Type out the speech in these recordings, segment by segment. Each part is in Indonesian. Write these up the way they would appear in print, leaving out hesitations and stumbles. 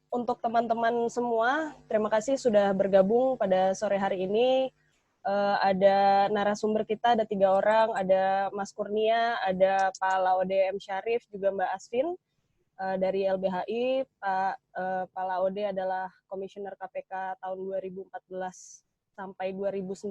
untuk teman-teman semua, terima kasih sudah bergabung pada sore hari ini. Ada narasumber kita, ada 3 orang, ada Mas Kurnia, ada Pak Laode M. Syarif, juga Mbak Asvin dari LBHI. Pak Laode adalah Komisioner KPK tahun 2014 sampai 2019,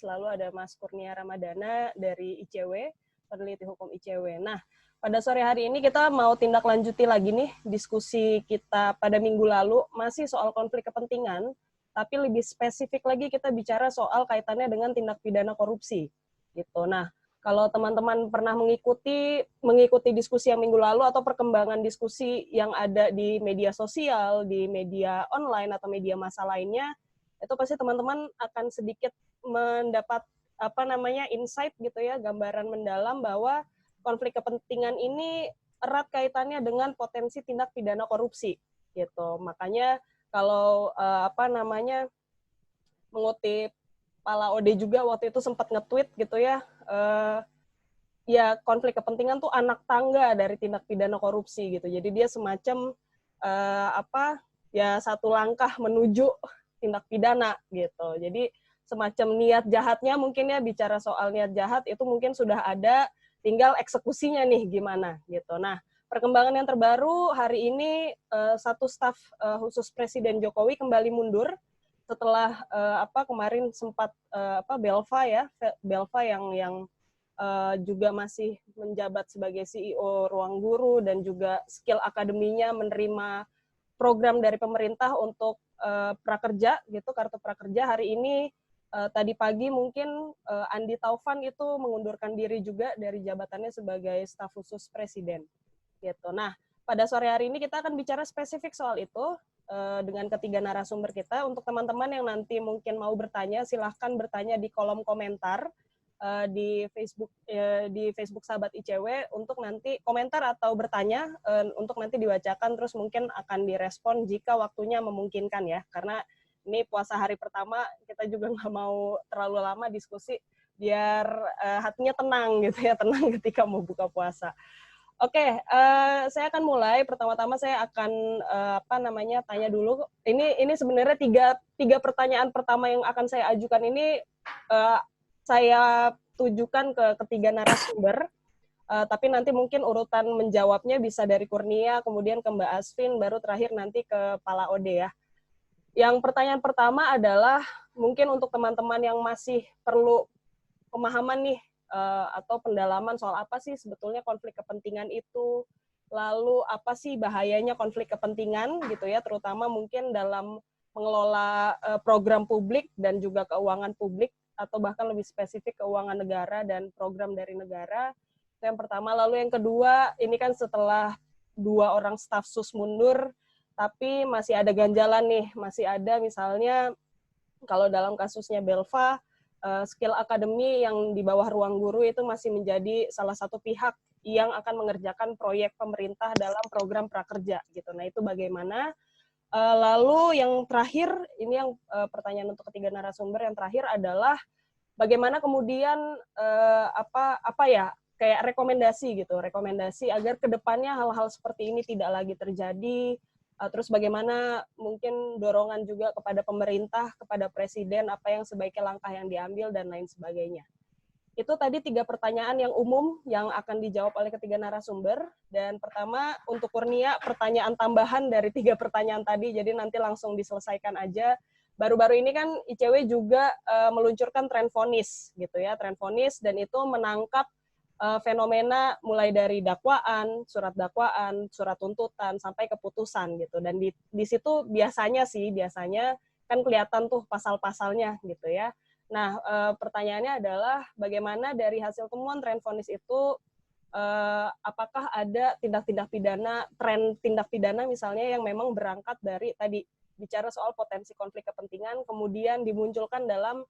lalu ada Mas Kurnia Ramadana dari ICW, peneliti hukum ICW. Nah, pada sore hari ini kita mau tindak lanjuti lagi nih diskusi kita pada minggu lalu, masih soal konflik kepentingan, tapi lebih spesifik lagi kita bicara soal kaitannya dengan tindak pidana korupsi. Gitu. Nah, kalau teman-teman pernah mengikuti diskusi yang minggu lalu atau perkembangan diskusi yang ada di media sosial, di media online atau media massa lainnya, itu pasti teman-teman akan sedikit mendapat insight gitu ya, gambaran mendalam bahwa konflik kepentingan ini erat kaitannya dengan potensi tindak pidana korupsi gitu. Makanya kalau mengutip Pala Ode juga waktu itu sempat nge-tweet gitu ya, ya konflik kepentingan tuh anak tangga dari tindak pidana korupsi gitu. Jadi dia semacam satu langkah menuju tindak pidana gitu. Jadi semacam niat jahatnya mungkin ya, bicara soal niat jahat itu mungkin sudah ada, tinggal eksekusinya nih gimana gitu. Nah, perkembangan yang terbaru hari ini satu staf khusus Presiden Jokowi kembali mundur setelah kemarin sempat Belva yang juga masih menjabat sebagai CEO Ruang Guru dan juga skill akademinya menerima program dari pemerintah untuk prakerja gitu, kartu prakerja. Hari ini tadi pagi mungkin Andi Taufan itu mengundurkan diri juga dari jabatannya sebagai staf khusus Presiden gitu. Nah, pada sore hari ini kita akan bicara spesifik soal itu dengan ketiga narasumber kita. Untuk teman-teman yang nanti mungkin mau bertanya, silahkan bertanya di kolom komentar di Facebook Sahabat ICW untuk nanti komentar atau bertanya untuk nanti dibacakan, terus mungkin akan direspon jika waktunya memungkinkan ya, karena ini puasa hari pertama, kita juga nggak mau terlalu lama diskusi biar hatinya tenang gitu ya, tenang ketika mau buka puasa. Oke, saya akan mulai. Pertama-tama saya akan tanya dulu. Ini sebenarnya tiga pertanyaan pertama yang akan saya ajukan ini saya tujukan ke ketiga narasumber. Tapi nanti mungkin urutan menjawabnya bisa dari Kurnia, kemudian ke Mbak Asvin, baru terakhir nanti ke Pala Ode ya. Yang pertanyaan pertama adalah mungkin untuk teman-teman yang masih perlu pemahaman nih atau pendalaman soal apa sih sebetulnya konflik kepentingan itu, lalu apa sih bahayanya konflik kepentingan gitu ya, terutama mungkin dalam mengelola program publik dan juga keuangan publik, atau bahkan lebih spesifik keuangan negara dan program dari negara. Itu yang pertama. Lalu yang kedua, ini kan setelah 2 orang staf sus mundur, tapi masih ada ganjalan nih, masih ada misalnya kalau dalam kasusnya Belva, skill akademi yang di bawah Ruang Guru itu masih menjadi salah satu pihak yang akan mengerjakan proyek pemerintah dalam program prakerja gitu. Nah, itu bagaimana? Lalu yang terakhir, ini yang pertanyaan untuk ketiga narasumber, yang terakhir adalah bagaimana kemudian kayak rekomendasi agar kedepannya hal-hal seperti ini tidak lagi terjadi. Terus bagaimana mungkin dorongan juga kepada pemerintah, kepada presiden, apa yang sebaiknya langkah yang diambil dan lain sebagainya. Itu tadi 3 pertanyaan yang umum yang akan dijawab oleh ketiga narasumber. Dan pertama untuk Kurnia, pertanyaan tambahan dari 3 pertanyaan tadi, jadi nanti langsung diselesaikan aja. Baru-baru ini kan ICW juga meluncurkan tren vonis gitu ya, tren vonis, dan itu menangkap fenomena mulai dari dakwaan, surat tuntutan sampai keputusan gitu. Dan di situ biasanya kan kelihatan tuh pasal-pasalnya gitu ya. Nah, pertanyaannya adalah bagaimana dari hasil temuan tren vonis itu apakah ada tren tindak pidana misalnya yang memang berangkat dari tadi bicara soal potensi konflik kepentingan, kemudian dimunculkan dalam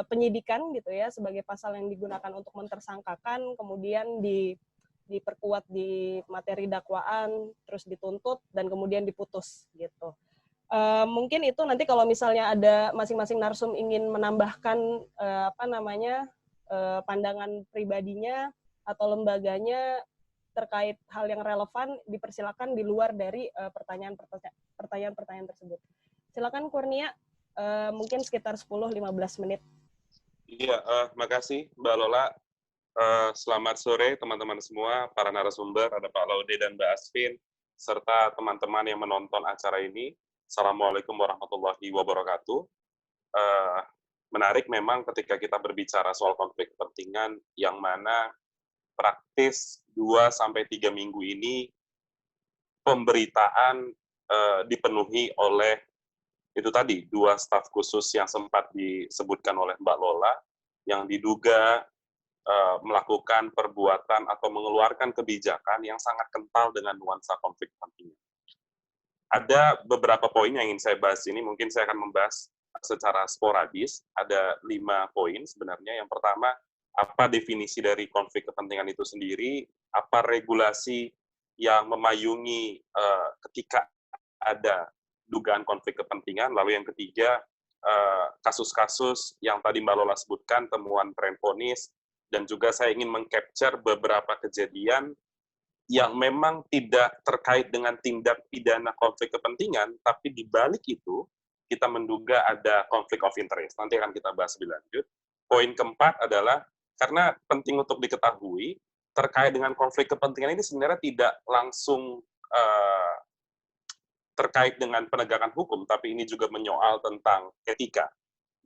penyidikan gitu ya sebagai pasal yang digunakan untuk mentersangkakan, kemudian diperkuat di materi dakwaan, terus dituntut dan kemudian diputus gitu. Mungkin itu nanti kalau misalnya ada masing-masing narsum ingin menambahkan pandangan pribadinya atau lembaganya, terkait hal yang relevan dipersilakan di luar dari pertanyaan-pertanyaan tersebut. Silakan Kurnia, mungkin sekitar 10-15 menit. Iya, makasih Mbak Lola. Selamat sore teman-teman semua, para narasumber, ada Pak Laude dan Mbak Asvin, serta teman-teman yang menonton acara ini. Assalamualaikum warahmatullahi wabarakatuh. Menarik memang ketika kita berbicara soal konflik kepentingan, yang mana praktis 2-3 minggu ini pemberitaan dipenuhi oleh itu tadi, 2 staf khusus yang sempat disebutkan oleh Mbak Lola, yang diduga melakukan perbuatan atau mengeluarkan kebijakan yang sangat kental dengan nuansa konflik kepentingan. Ada beberapa poin yang ingin saya bahas ini, mungkin saya akan membahas secara sporadis, ada 5 poin sebenarnya. Yang pertama, apa definisi dari konflik kepentingan itu sendiri, apa regulasi yang memayungi ketika ada dugaan konflik kepentingan, lalu yang ketiga, kasus-kasus yang tadi Mbak Lola sebutkan, temuan tren vonis, dan juga saya ingin meng-capture beberapa kejadian yang memang tidak terkait dengan tindak pidana konflik kepentingan, tapi di balik itu kita menduga ada konflik of interest. Nanti akan kita bahas lebih lanjut. Poin keempat adalah, karena penting untuk diketahui, terkait dengan konflik kepentingan ini sebenarnya tidak langsung terkait dengan penegakan hukum, tapi ini juga menyoal tentang etika.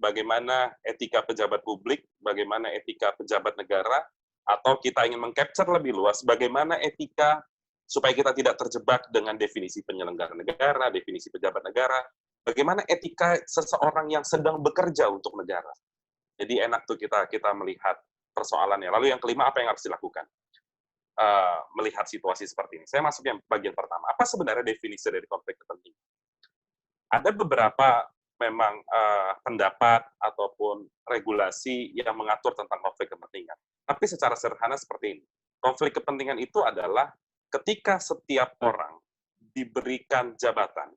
Bagaimana etika pejabat publik, bagaimana etika pejabat negara, atau kita ingin meng-capture lebih luas, bagaimana etika supaya kita tidak terjebak dengan definisi penyelenggara negara, definisi pejabat negara, bagaimana etika seseorang yang sedang bekerja untuk negara. Jadi enak tuh kita melihat persoalannya. Lalu yang kelima, apa yang harus dilakukan? Melihat situasi seperti ini. Saya masuk yang bagian pertama. Apa sebenarnya definisi dari konflik kepentingan? Ada beberapa memang pendapat ataupun regulasi yang mengatur tentang konflik kepentingan. Tapi secara sederhana seperti ini. Konflik kepentingan itu adalah ketika setiap orang diberikan jabatan,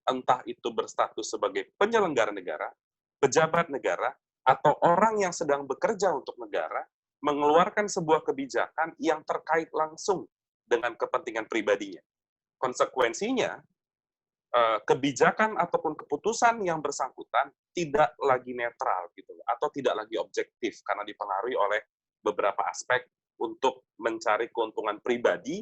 entah itu berstatus sebagai penyelenggara negara, pejabat negara, atau orang yang sedang bekerja untuk negara, mengeluarkan sebuah kebijakan yang terkait langsung dengan kepentingan pribadinya. Konsekuensinya, kebijakan ataupun keputusan yang bersangkutan tidak lagi netral gitu, atau tidak lagi objektif karena dipengaruhi oleh beberapa aspek untuk mencari keuntungan pribadi,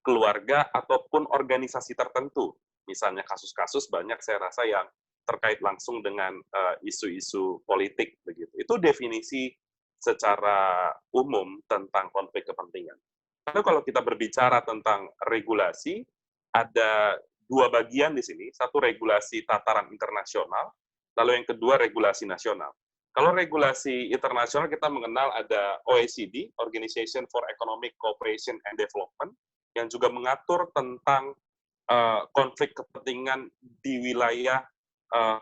keluarga, ataupun organisasi tertentu. Misalnya kasus-kasus banyak saya rasa yang terkait langsung dengan isu-isu politik begitu. Itu definisi secara umum tentang konflik kepentingan. Lalu kalau kita berbicara tentang regulasi, ada 2 bagian di sini, satu regulasi tataran internasional, lalu yang kedua regulasi nasional. Kalau regulasi internasional kita mengenal ada OECD, Organization for Economic Cooperation and Development, yang juga mengatur tentang konflik kepentingan di wilayah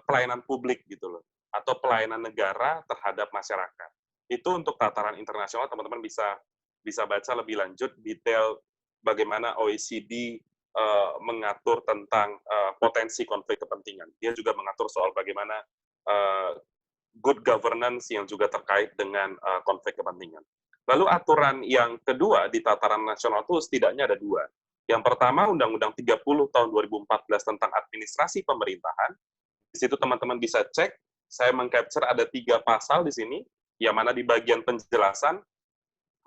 pelayanan publik gitu loh, atau pelayanan negara terhadap masyarakat. Itu untuk tataran internasional, teman-teman bisa baca lebih lanjut detail bagaimana OECD mengatur tentang potensi konflik kepentingan. Dia juga mengatur soal bagaimana good governance yang juga terkait dengan konflik kepentingan. Lalu aturan yang kedua di tataran nasional itu setidaknya ada 2. Yang pertama, Undang-Undang 30 tahun 2014 tentang administrasi pemerintahan. Di situ teman-teman bisa cek, saya meng-capture ada 3 pasal di sini, yang mana di bagian penjelasan,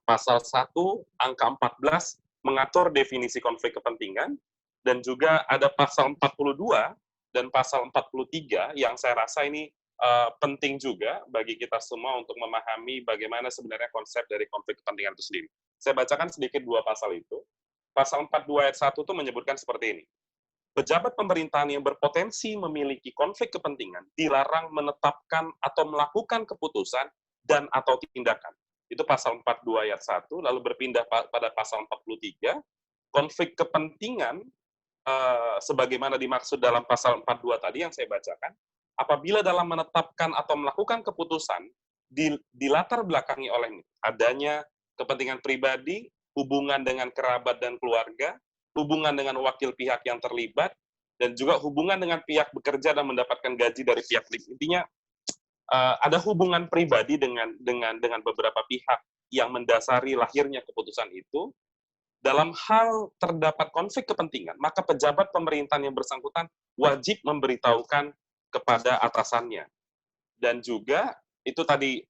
pasal 1, angka 14, mengatur definisi konflik kepentingan, dan juga ada pasal 42 dan pasal 43, yang saya rasa ini penting juga bagi kita semua untuk memahami bagaimana sebenarnya konsep dari konflik kepentingan itu sendiri. Saya bacakan sedikit 2 pasal itu. Pasal 42 ayat 1 itu menyebutkan seperti ini. Pejabat pemerintahan yang berpotensi memiliki konflik kepentingan dilarang menetapkan atau melakukan keputusan dan atau tindakan. Itu pasal 42 ayat 1, lalu berpindah pada pasal 43, konflik kepentingan sebagaimana dimaksud dalam pasal 42 tadi yang saya bacakan, apabila dalam menetapkan atau melakukan keputusan dilatar belakangi oleh adanya kepentingan pribadi, hubungan dengan kerabat dan keluarga, hubungan dengan wakil pihak yang terlibat, dan juga hubungan dengan pihak bekerja dan mendapatkan gaji dari pihak lain. Intinya ada hubungan pribadi dengan beberapa pihak yang mendasari lahirnya keputusan itu, dalam hal terdapat konflik kepentingan, maka pejabat pemerintahan yang bersangkutan wajib memberitahukan kepada atasannya. Dan juga itu tadi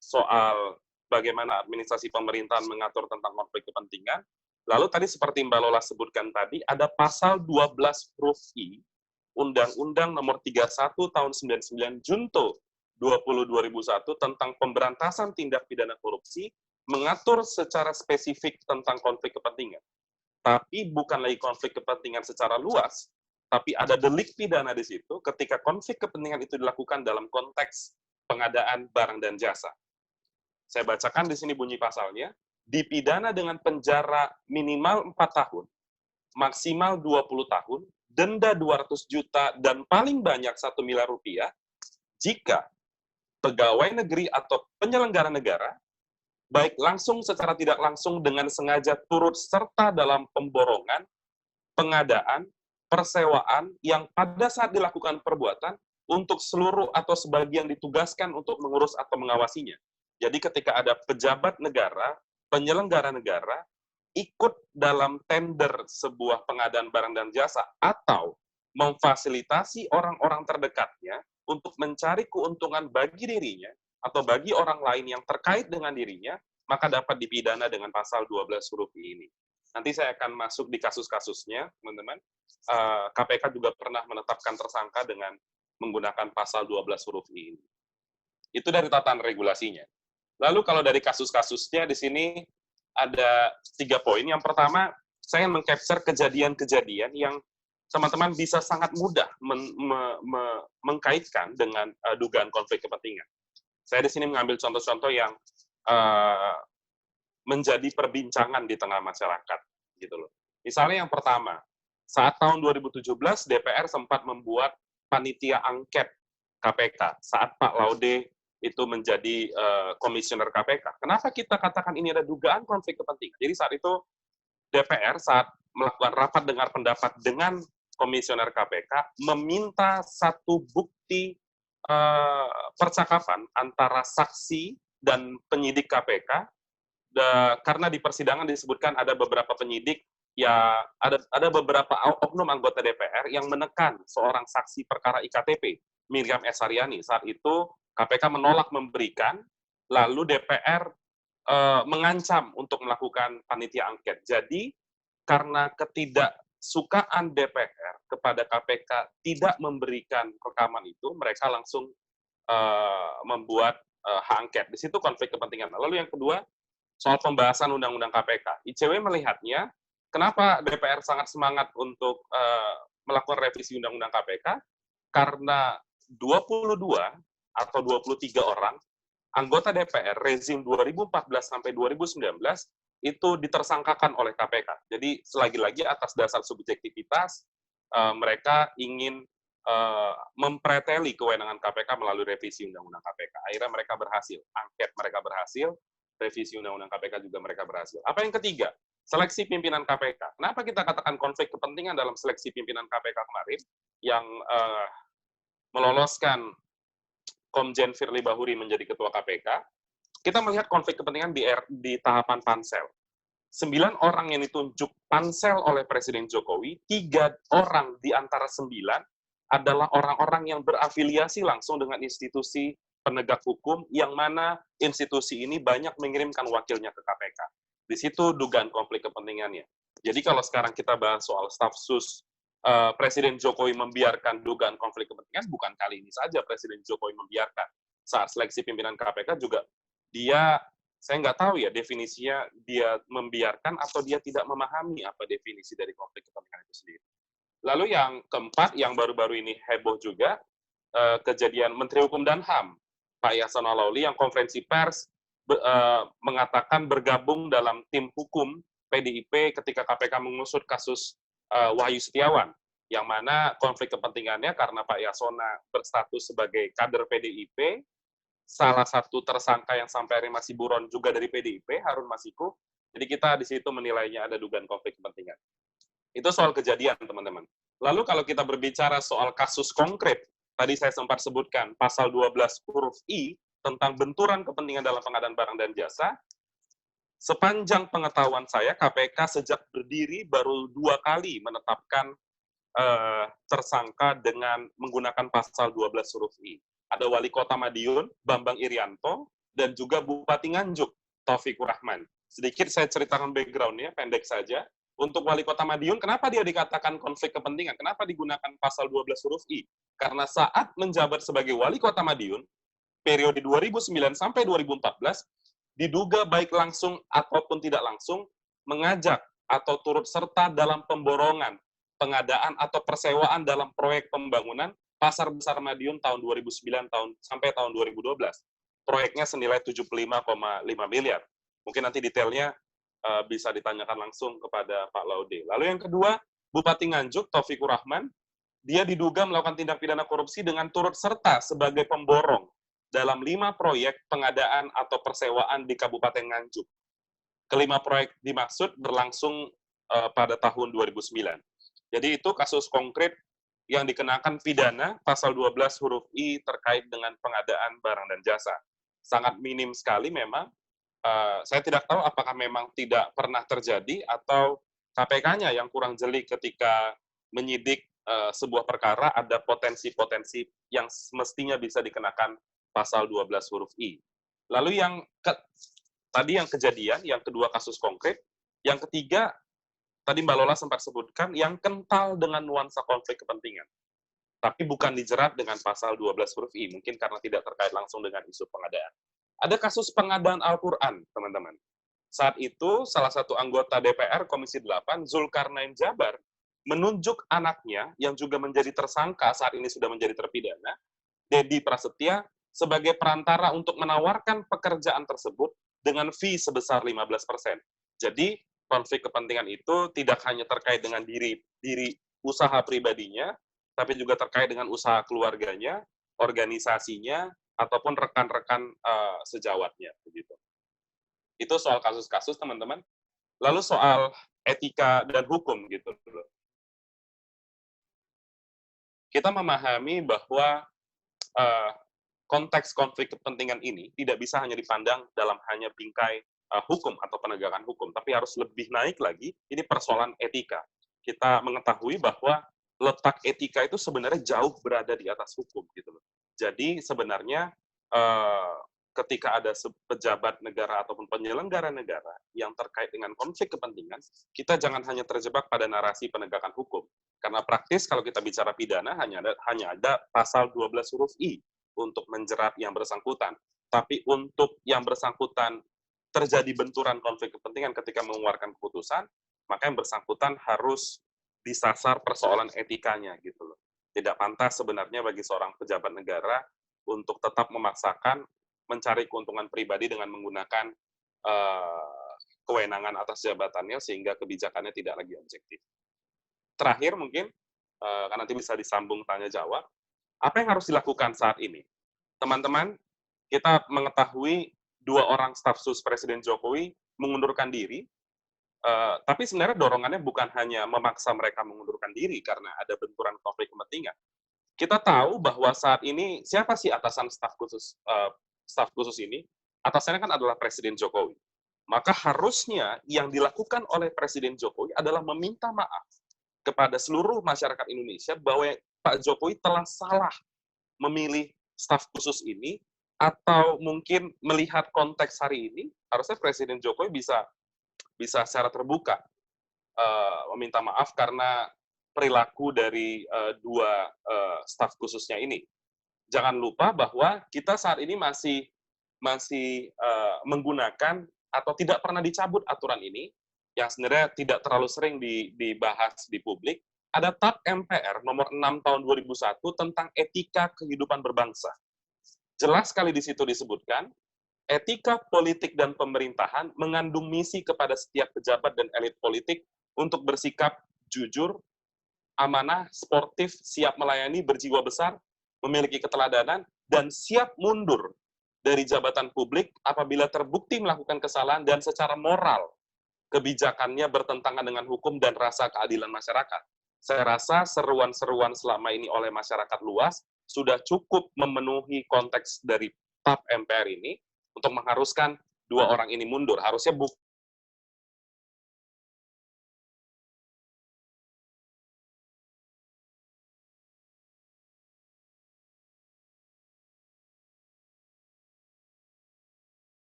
soal bagaimana administrasi pemerintahan mengatur tentang konflik kepentingan. Lalu tadi seperti Mbak Lola sebutkan tadi, ada pasal 12 huruf I, Undang-Undang Nomor 31 Tahun 99 Junto 20/2001 tentang pemberantasan tindak pidana korupsi, mengatur secara spesifik tentang konflik kepentingan. Tapi bukan lagi konflik kepentingan secara luas, tapi ada delik pidana di situ ketika konflik kepentingan itu dilakukan dalam konteks pengadaan barang dan jasa. Saya bacakan di sini bunyi pasalnya, dipidana dengan penjara minimal 4 tahun, maksimal 20 tahun, denda 200 juta, dan paling banyak 1 miliar rupiah, jika pegawai negeri atau penyelenggara negara, baik langsung secara tidak langsung dengan sengaja turut serta dalam pemborongan, pengadaan, persewaan yang pada saat dilakukan perbuatan untuk seluruh atau sebagian ditugaskan untuk mengurus atau mengawasinya. Jadi ketika ada pejabat negara, penyelenggara negara, ikut dalam tender sebuah pengadaan barang dan jasa atau memfasilitasi orang-orang terdekatnya untuk mencari keuntungan bagi dirinya atau bagi orang lain yang terkait dengan dirinya, maka dapat dipidana dengan pasal 12 huruf I ini. Nanti saya akan masuk di kasus-kasusnya, teman-teman. KPK juga pernah menetapkan tersangka dengan menggunakan pasal 12 huruf I ini. Itu dari tatanan regulasinya. Lalu kalau dari kasus-kasusnya di sini ada 3 poin. Yang pertama, saya meng-capture kejadian-kejadian yang teman-teman bisa sangat mudah mengkaitkan dengan dugaan konflik kepentingan. Saya di sini mengambil contoh-contoh yang menjadi perbincangan di tengah masyarakat, gitu loh. Misalnya yang pertama, saat tahun 2017 DPR sempat membuat panitia angket KPK saat Pak Laude itu menjadi komisioner KPK. Kenapa kita katakan ini ada dugaan konflik kepentingan? Jadi saat itu DPR saat melakukan rapat dengar pendapat dengan komisioner KPK meminta satu bukti percakapan antara saksi dan penyidik KPK, karena di persidangan disebutkan ada beberapa penyidik, ya ada beberapa oknum anggota DPR yang menekan seorang saksi perkara IKTP, Miriam S. Haryani. Saat itu KPK menolak memberikan, lalu DPR mengancam untuk melakukan panitia angket. Jadi, karena ketidaksukaan DPR kepada KPK tidak memberikan rekaman itu, mereka langsung membuat hak angket. Di situ konflik kepentingan. Lalu yang kedua, soal pembahasan Undang-Undang KPK. ICW melihatnya, kenapa DPR sangat semangat untuk melakukan revisi Undang-Undang KPK? Karena 22 atau 23 orang anggota DPR rezim 2014 sampai 2019 itu ditersangkakan oleh KPK. Jadi selagi-lagi atas dasar subjektivitas mereka ingin mempreteli kewenangan KPK melalui revisi Undang-Undang KPK. Akhirnya mereka berhasil, angket mereka berhasil, revisi Undang-Undang KPK juga mereka berhasil. Apa yang ketiga? Seleksi pimpinan KPK. Kenapa kita katakan konflik kepentingan dalam seleksi pimpinan KPK kemarin yang meloloskan Komjen Firly Bahuri menjadi ketua KPK, kita melihat konflik kepentingan di tahapan pansel. 9 orang yang ditunjuk pansel oleh Presiden Jokowi, 3 orang di antara 9 adalah orang-orang yang berafiliasi langsung dengan institusi penegak hukum, yang mana institusi ini banyak mengirimkan wakilnya ke KPK. Di situ dugaan konflik kepentingannya. Jadi kalau sekarang kita bahas soal staf sus, Presiden Jokowi membiarkan dugaan konflik kepentingan, bukan kali ini saja Presiden Jokowi membiarkan. Saat seleksi pimpinan KPK juga, saya nggak tahu ya definisinya dia membiarkan atau dia tidak memahami apa definisi dari konflik kepentingan itu sendiri. Lalu yang keempat, yang baru-baru ini heboh juga, kejadian Menteri Hukum dan HAM, Pak Yasona Lawli, yang konferensi pers mengatakan bergabung dalam tim hukum PDIP ketika KPK mengusut kasus Wahyu Setiawan, yang mana konflik kepentingannya karena Pak Yasona berstatus sebagai kader PDIP, salah satu tersangka yang sampai hari masih buron juga dari PDIP, Harun Masiku. Jadi kita di situ menilainya ada dugaan konflik kepentingan. Itu soal kejadian, teman-teman. Lalu kalau kita berbicara soal kasus konkret, tadi saya sempat sebutkan pasal 12 huruf I tentang benturan kepentingan dalam pengadaan barang dan jasa, Sepanjang pengetahuan saya, KPK sejak berdiri baru 2 kali menetapkan tersangka dengan menggunakan pasal 12 huruf I. Ada Wali Kota Madiun, Bambang Irianto, dan juga Bupati Nganjuk, Taufikur Rahman. Sedikit saya ceritakan background-nya, pendek saja. Untuk Wali Kota Madiun, kenapa dia dikatakan konflik kepentingan? Kenapa digunakan pasal 12 huruf I? Karena saat menjabat sebagai Wali Kota Madiun, periode 2009 sampai 2014, diduga baik langsung ataupun tidak langsung mengajak atau turut serta dalam pemborongan, pengadaan atau persewaan dalam proyek pembangunan Pasar Besar Madiun tahun 2009 sampai tahun 2012. Proyeknya senilai 75,5 miliar. Mungkin nanti detailnya bisa ditanyakan langsung kepada Pak Laude. Lalu yang kedua, Bupati Nganjuk, Taufikur Rahman, dia diduga melakukan tindak pidana korupsi dengan turut serta sebagai pemborong dalam 5 proyek pengadaan atau persewaan di Kabupaten Nganjuk. Kelima proyek dimaksud berlangsung pada tahun 2009. Jadi itu kasus konkret yang dikenakan pidana pasal 12 huruf I terkait dengan pengadaan barang dan jasa. Sangat minim sekali memang. Saya tidak tahu apakah memang tidak pernah terjadi atau KPK-nya yang kurang jeli ketika menyidik sebuah perkara ada potensi-potensi yang mestinya bisa dikenakan pasal 12 huruf I. Lalu tadi yang kejadian, yang kedua kasus konkret, yang ketiga tadi Mbak Lola sempat sebutkan yang kental dengan nuansa konflik kepentingan. Tapi bukan dijerat dengan pasal 12 huruf I, mungkin karena tidak terkait langsung dengan isu pengadaan. Ada kasus pengadaan Al-Quran, teman-teman. Saat itu, salah satu anggota DPR Komisi 8, Zulkarnain Jabar, menunjuk anaknya, yang juga menjadi tersangka saat ini sudah menjadi terpidana, Dedi Prasetya, sebagai perantara untuk menawarkan pekerjaan tersebut dengan fee sebesar 15%. Jadi, konflik kepentingan itu tidak hanya terkait dengan diri usaha pribadinya, tapi juga terkait dengan usaha keluarganya, organisasinya, ataupun rekan-rekan sejawatnya. Begitu. Itu soal kasus-kasus, teman-teman. Lalu soal etika dan hukum, gitu. Kita memahami bahwa konteks konflik kepentingan ini tidak bisa hanya dipandang dalam hanya bingkai hukum atau penegakan hukum, tapi harus lebih naik lagi, ini persoalan etika. Kita mengetahui bahwa letak etika itu sebenarnya jauh berada di atas hukum, gitu loh. Jadi sebenarnya ketika ada pejabat negara ataupun penyelenggara negara yang terkait dengan konflik kepentingan, kita jangan hanya terjebak pada narasi penegakan hukum. Karena praktis kalau kita bicara pidana hanya ada pasal 12 huruf I untuk menjerat yang bersangkutan. Tapi untuk yang bersangkutan terjadi benturan konflik kepentingan ketika mengeluarkan keputusan, maka yang bersangkutan harus disasar persoalan etikanya gitu loh. Tidak pantas sebenarnya bagi seorang pejabat negara untuk tetap memaksakan mencari keuntungan pribadi dengan menggunakan kewenangan atas jabatannya sehingga kebijakannya tidak lagi objektif. Terakhir mungkin, karena nanti bisa disambung tanya jawab, apa yang harus dilakukan saat ini? Teman-teman, kita mengetahui 2 orang staf sus Presiden Jokowi mengundurkan diri, tapi sebenarnya dorongannya bukan hanya memaksa mereka mengundurkan diri karena ada benturan konflik kepentingan. Kita tahu bahwa saat ini siapa sih atasan staf khusus ini? Atasannya kan adalah Presiden Jokowi. Maka harusnya yang dilakukan oleh Presiden Jokowi adalah meminta maaf kepada seluruh masyarakat Indonesia bahwa Pak Jokowi telah salah memilih staf khusus ini, atau mungkin melihat konteks hari ini, harusnya Presiden Jokowi bisa secara terbuka meminta maaf karena perilaku dari 2 staf khususnya ini. Jangan lupa bahwa kita saat ini masih menggunakan atau tidak pernah dicabut aturan ini, yang sebenarnya tidak terlalu sering dibahas di publik, ada TAP MPR nomor 6 tahun 2001 tentang etika kehidupan berbangsa. Jelas sekali di situ disebutkan, etika politik dan pemerintahan mengandung misi kepada setiap pejabat dan elit politik untuk bersikap jujur, amanah, sportif, siap melayani, berjiwa besar, memiliki keteladanan, dan siap mundur dari jabatan publik apabila terbukti melakukan kesalahan dan secara moral kebijakannya bertentangan dengan hukum dan rasa keadilan masyarakat. Saya rasa seruan-seruan selama ini oleh masyarakat luas sudah cukup memenuhi konteks dari TAP MPR ini untuk mengharuskan 2 orang ini mundur. Harusnya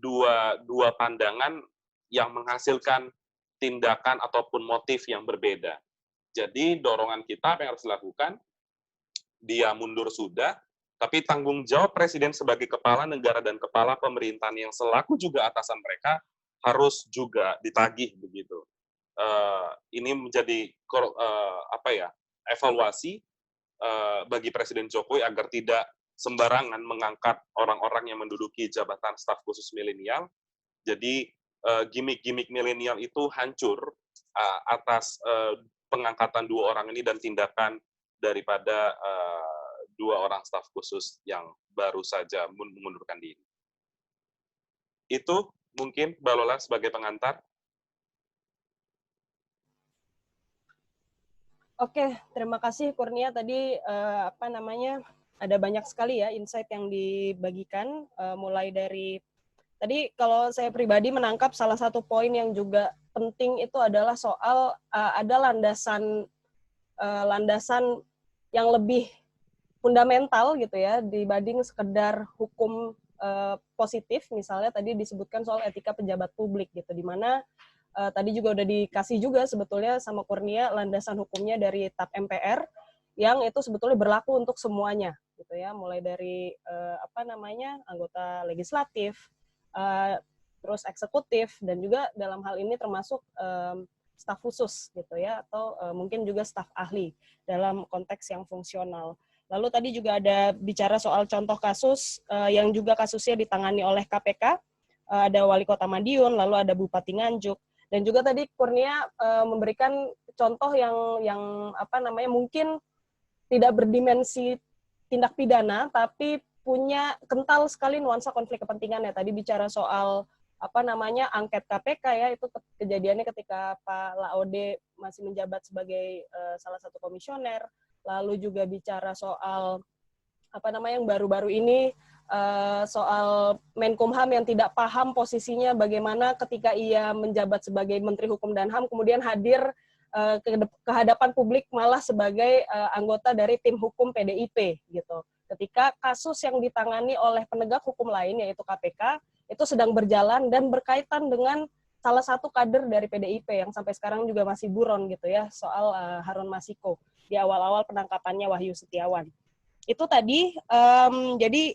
dua pandangan yang menghasilkan tindakan ataupun motif yang berbeda. Jadi dorongan kita apa yang harus dilakukan? Dia mundur sudah, tapi tanggung jawab presiden sebagai kepala negara dan kepala pemerintahan yang selaku juga atasan mereka harus juga ditagih begitu. Ini menjadi evaluasi bagi Presiden Jokowi agar tidak sembarangan mengangkat orang-orang yang menduduki jabatan staf khusus milenial. Jadi gimmick-gimmick milenial itu hancur atas pengangkatan dua orang ini dan tindakan daripada dua orang staf khusus yang baru saja mengundurkan diri. Itu mungkin Mbak Lola sebagai pengantar. Oke, terima kasih Kurnia. Tadi ada banyak sekali ya insight yang dibagikan, mulai dari tadi kalau saya pribadi menangkap salah satu poin yang juga penting itu adalah soal ada landasan yang lebih fundamental gitu ya dibanding sekedar hukum positif. Misalnya tadi disebutkan soal etika pejabat publik gitu, di mana tadi juga udah dikasih juga sebetulnya sama Kurnia landasan hukumnya dari TAP MPR yang itu sebetulnya berlaku untuk semuanya gitu ya, mulai dari anggota legislatif, terus eksekutif, dan juga dalam hal ini termasuk staf khusus gitu ya, atau mungkin juga staf ahli dalam konteks yang fungsional. Lalu tadi juga ada bicara soal contoh kasus yang juga kasusnya ditangani oleh KPK, ada Wali Kota Madiun, lalu ada Bupati Nganjuk. Dan juga tadi Kurnia memberikan contoh yang mungkin tidak berdimensi tindak pidana, tapi punya kental sekali nuansa konflik kepentingan ya. Tadi bicara soal angket KPK ya, itu kejadiannya ketika Pak Laode masih menjabat sebagai salah satu komisioner. Lalu juga bicara soal yang baru-baru ini, soal Menkumham yang tidak paham posisinya bagaimana ketika ia menjabat sebagai Menteri Hukum dan HAM, kemudian hadir ke hadapan publik malah sebagai anggota dari tim hukum PDIP gitu. Ketika kasus yang ditangani oleh penegak hukum lain yaitu KPK itu sedang berjalan dan berkaitan dengan salah satu kader dari PDIP yang sampai sekarang juga masih buron gitu ya, soal Harun Masiku di awal-awal penangkapannya Wahyu Setiawan. Itu tadi, jadi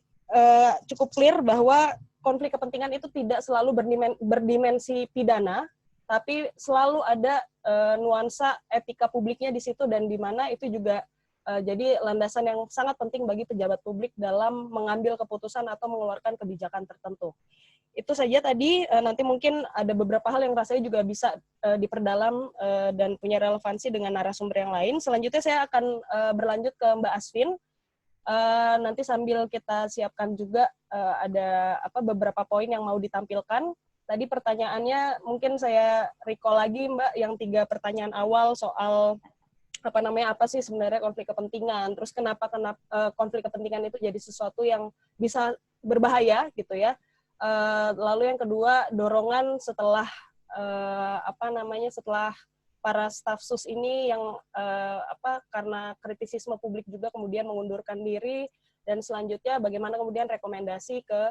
cukup clear bahwa konflik kepentingan itu tidak selalu berdimensi pidana, tapi selalu ada nuansa etika publiknya di situ, dan di mana itu juga jadi landasan yang sangat penting bagi pejabat publik dalam mengambil keputusan atau mengeluarkan kebijakan tertentu. Itu saja tadi, nanti mungkin ada beberapa hal yang rasanya juga bisa diperdalam dan punya relevansi dengan narasumber yang lain. Selanjutnya saya akan berlanjut ke Mbak Asvin. Nanti sambil kita siapkan juga ada beberapa poin yang mau ditampilkan. Tadi pertanyaannya mungkin saya recall lagi Mbak, yang 3 pertanyaan awal soal apa sih sebenarnya konflik kepentingan, terus kenapa konflik kepentingan itu jadi sesuatu yang bisa berbahaya gitu ya. Lalu yang kedua, dorongan setelah setelah para staf sus ini yang karena kritisisme publik juga kemudian mengundurkan diri, dan selanjutnya bagaimana kemudian rekomendasi ke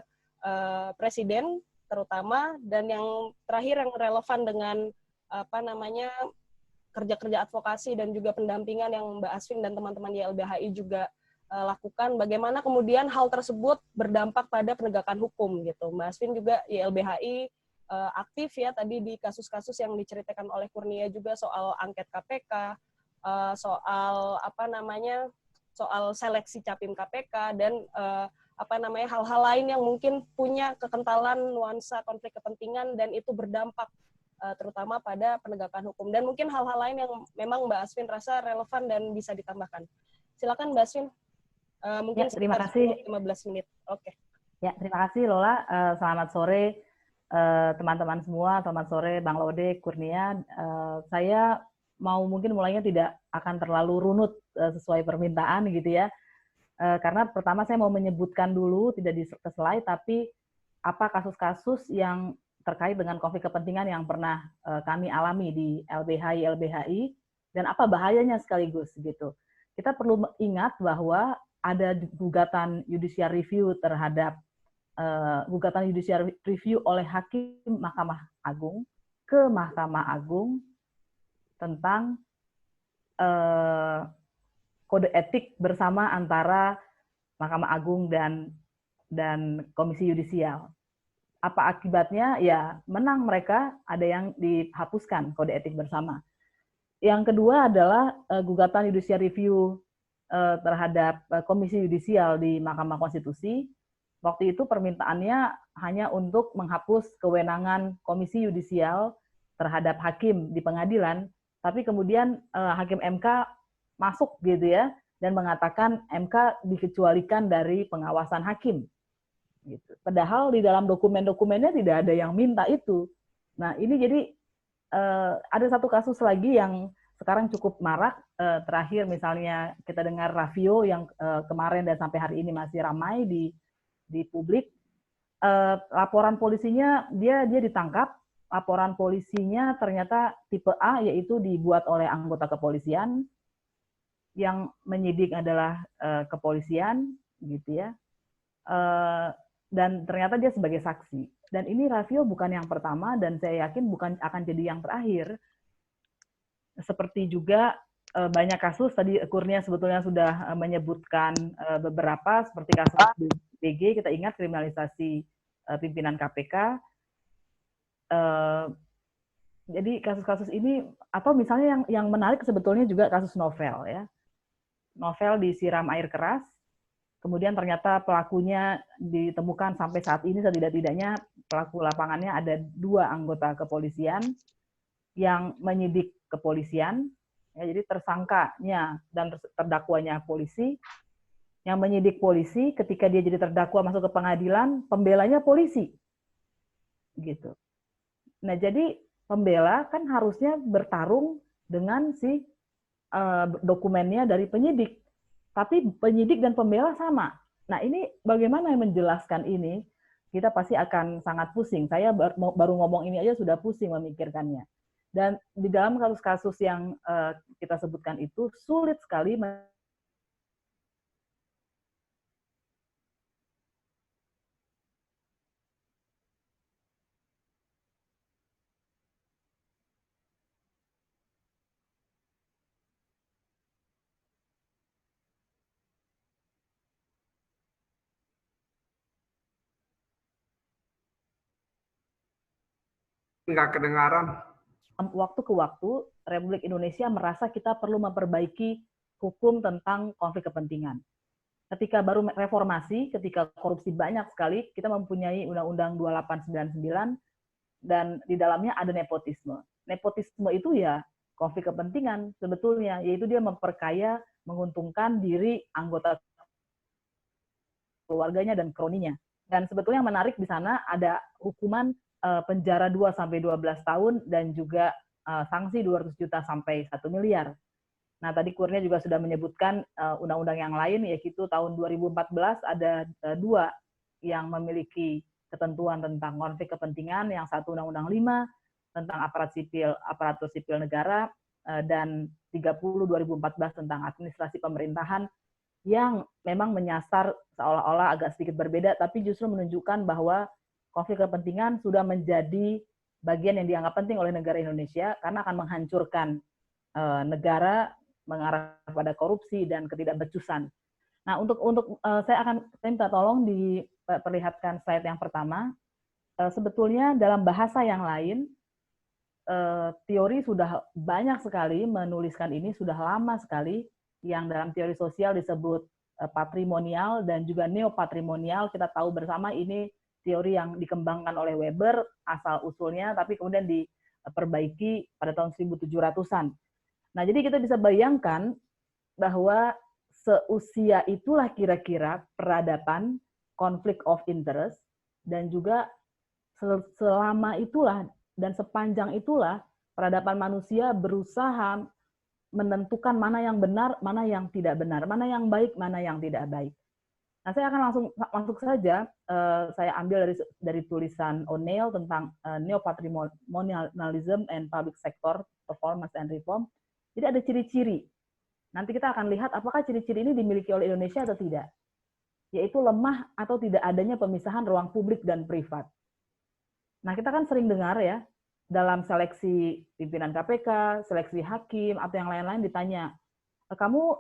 presiden terutama, dan yang terakhir yang relevan dengan kerja-kerja advokasi dan juga pendampingan yang Mbak Asvin dan teman-teman YLBHI juga lakukan, bagaimana kemudian hal tersebut berdampak pada penegakan hukum gitu. Mbak Asvin juga YLBHI aktif ya tadi di kasus-kasus yang diceritakan oleh Kurnia juga soal angket KPK, soal soal seleksi capim KPK, dan hal-hal lain yang mungkin punya kekentalan nuansa konflik kepentingan dan itu berdampak terutama pada penegakan hukum, dan mungkin hal-hal lain yang memang Mbak Asvin rasa relevan dan bisa ditambahkan. Silakan Mbak Asvin. Mungkin ya, terima kasih. 15 menit. Oke. Ya, terima kasih Lola. Selamat sore teman-teman semua. Selamat sore Bang Laode, Kurnia. Saya mau mungkin mulainya tidak akan terlalu runut sesuai permintaan gitu ya. Karena pertama saya mau menyebutkan dulu, tidak di slide, tapi apa kasus-kasus yang terkait dengan konflik kepentingan yang pernah kami alami di LBHI, dan apa bahayanya sekaligus gitu. Kita perlu ingat bahwa ada gugatan judicial review terhadap gugatan judicial review oleh hakim Mahkamah Agung ke Mahkamah Agung tentang kode etik bersama antara Mahkamah Agung dan Komisi Yudisial. Apa akibatnya? Ya, menang mereka, ada yang dihapuskan kode etik bersama. Yang kedua adalah gugatan judicial review terhadap Komisi Yudisial di Mahkamah Konstitusi. Waktu itu permintaannya hanya untuk menghapus kewenangan Komisi Yudisial terhadap hakim di pengadilan, tapi kemudian hakim MK masuk gitu ya, dan mengatakan MK dikecualikan dari pengawasan hakim. Gitu. Padahal di dalam dokumen-dokumennya tidak ada yang minta itu. Nah ini jadi ada satu kasus lagi yang sekarang cukup marak. Terakhir misalnya kita dengar Raffio yang kemarin dan sampai hari ini masih ramai di publik. Laporan polisinya dia ditangkap. Laporan polisinya ternyata tipe A, yaitu dibuat oleh anggota kepolisian. Yang menyidik adalah kepolisian, gitu ya. Dan ternyata dia sebagai saksi. Dan ini Raffio bukan yang pertama, dan saya yakin bukan akan jadi yang terakhir. Seperti juga banyak kasus, tadi Kurnia sebetulnya sudah menyebutkan beberapa, seperti kasus BG, kita ingat kriminalisasi pimpinan KPK. Jadi kasus-kasus ini, atau misalnya yang menarik sebetulnya juga kasus Novel, ya. Novel disiram air keras, kemudian ternyata pelakunya ditemukan sampai saat ini, setidak-tidaknya pelaku lapangannya ada 2 anggota kepolisian yang menyidik kepolisian, ya, jadi tersangkanya dan terdakwanya polisi, yang menyidik polisi, ketika dia jadi terdakwa masuk ke pengadilan, pembelanya polisi, gitu. Nah jadi pembela kan harusnya bertarung dengan si dokumennya dari penyidik. Tapi penyidik dan pembela sama. Nah ini bagaimana menjelaskan ini? Kita pasti akan sangat pusing. Saya baru ngomong ini aja sudah pusing memikirkannya. Dan di dalam kasus-kasus yang kita sebutkan itu sulit sekali nggak kedengaran. Waktu ke waktu Republik Indonesia merasa kita perlu memperbaiki hukum tentang konflik kepentingan. Ketika baru reformasi, ketika korupsi banyak sekali, kita mempunyai Undang-Undang 2899 dan di dalamnya ada nepotisme. Nepotisme itu ya konflik kepentingan sebetulnya, yaitu dia memperkaya, menguntungkan diri anggota keluarganya dan kroninya. Dan sebetulnya yang menarik di sana ada hukuman penjara 2-12 tahun dan juga sanksi 200 juta sampai 1 miliar. Nah, tadi Kurnia juga sudah menyebutkan undang-undang yang lain, yaitu tahun 2014 ada 2 yang memiliki ketentuan tentang konflik kepentingan, yang satu Undang-Undang 5 tentang aparatur sipil negara, dan 30 2014 tentang administrasi pemerintahan, yang memang menyasar seolah-olah agak sedikit berbeda, tapi justru menunjukkan bahwa konflik kepentingan sudah menjadi bagian yang dianggap penting oleh negara Indonesia karena akan menghancurkan negara, mengarah pada korupsi dan ketidakbecusan. Nah, untuk saya minta tolong diperlihatkan slide yang pertama. Sebetulnya dalam bahasa yang lain, teori sudah banyak sekali menuliskan ini, sudah lama sekali, yang dalam teori sosial disebut patrimonial dan juga neopatrimonial. Kita tahu bersama ini teori yang dikembangkan oleh Weber asal-usulnya, tapi kemudian diperbaiki pada tahun 1700-an. Nah, jadi kita bisa bayangkan bahwa seusia itulah kira-kira peradaban konflik of interest, dan juga selama itulah dan sepanjang itulah peradaban manusia berusaha menentukan mana yang benar, mana yang tidak benar, mana yang baik, mana yang tidak baik. Nah, saya akan langsung masuk saja. Saya ambil dari tulisan O'Neill tentang Neo-Patrimonialism and Public Sector Performance and Reform. Jadi ada ciri-ciri. Nanti kita akan lihat apakah ciri-ciri ini dimiliki oleh Indonesia atau tidak. yaitu lemah atau tidak adanya pemisahan ruang publik dan privat. Nah, kita kan sering dengar ya, dalam seleksi pimpinan KPK, seleksi hakim, atau yang lain-lain ditanya, kamu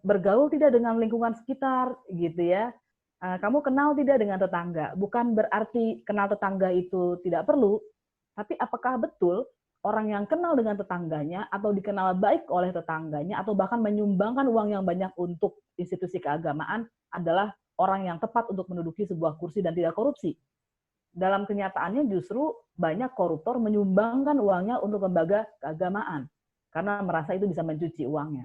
bergaul tidak dengan lingkungan sekitar, gitu ya. Kamu kenal tidak dengan tetangga? Bukan berarti kenal tetangga itu tidak perlu, tapi apakah betul orang yang kenal dengan tetangganya atau dikenal baik oleh tetangganya atau bahkan menyumbangkan uang yang banyak untuk institusi keagamaan adalah orang yang tepat untuk menduduki sebuah kursi dan tidak korupsi? Dalam kenyataannya justru banyak koruptor menyumbangkan uangnya untuk lembaga keagamaan karena merasa itu bisa mencuci uangnya.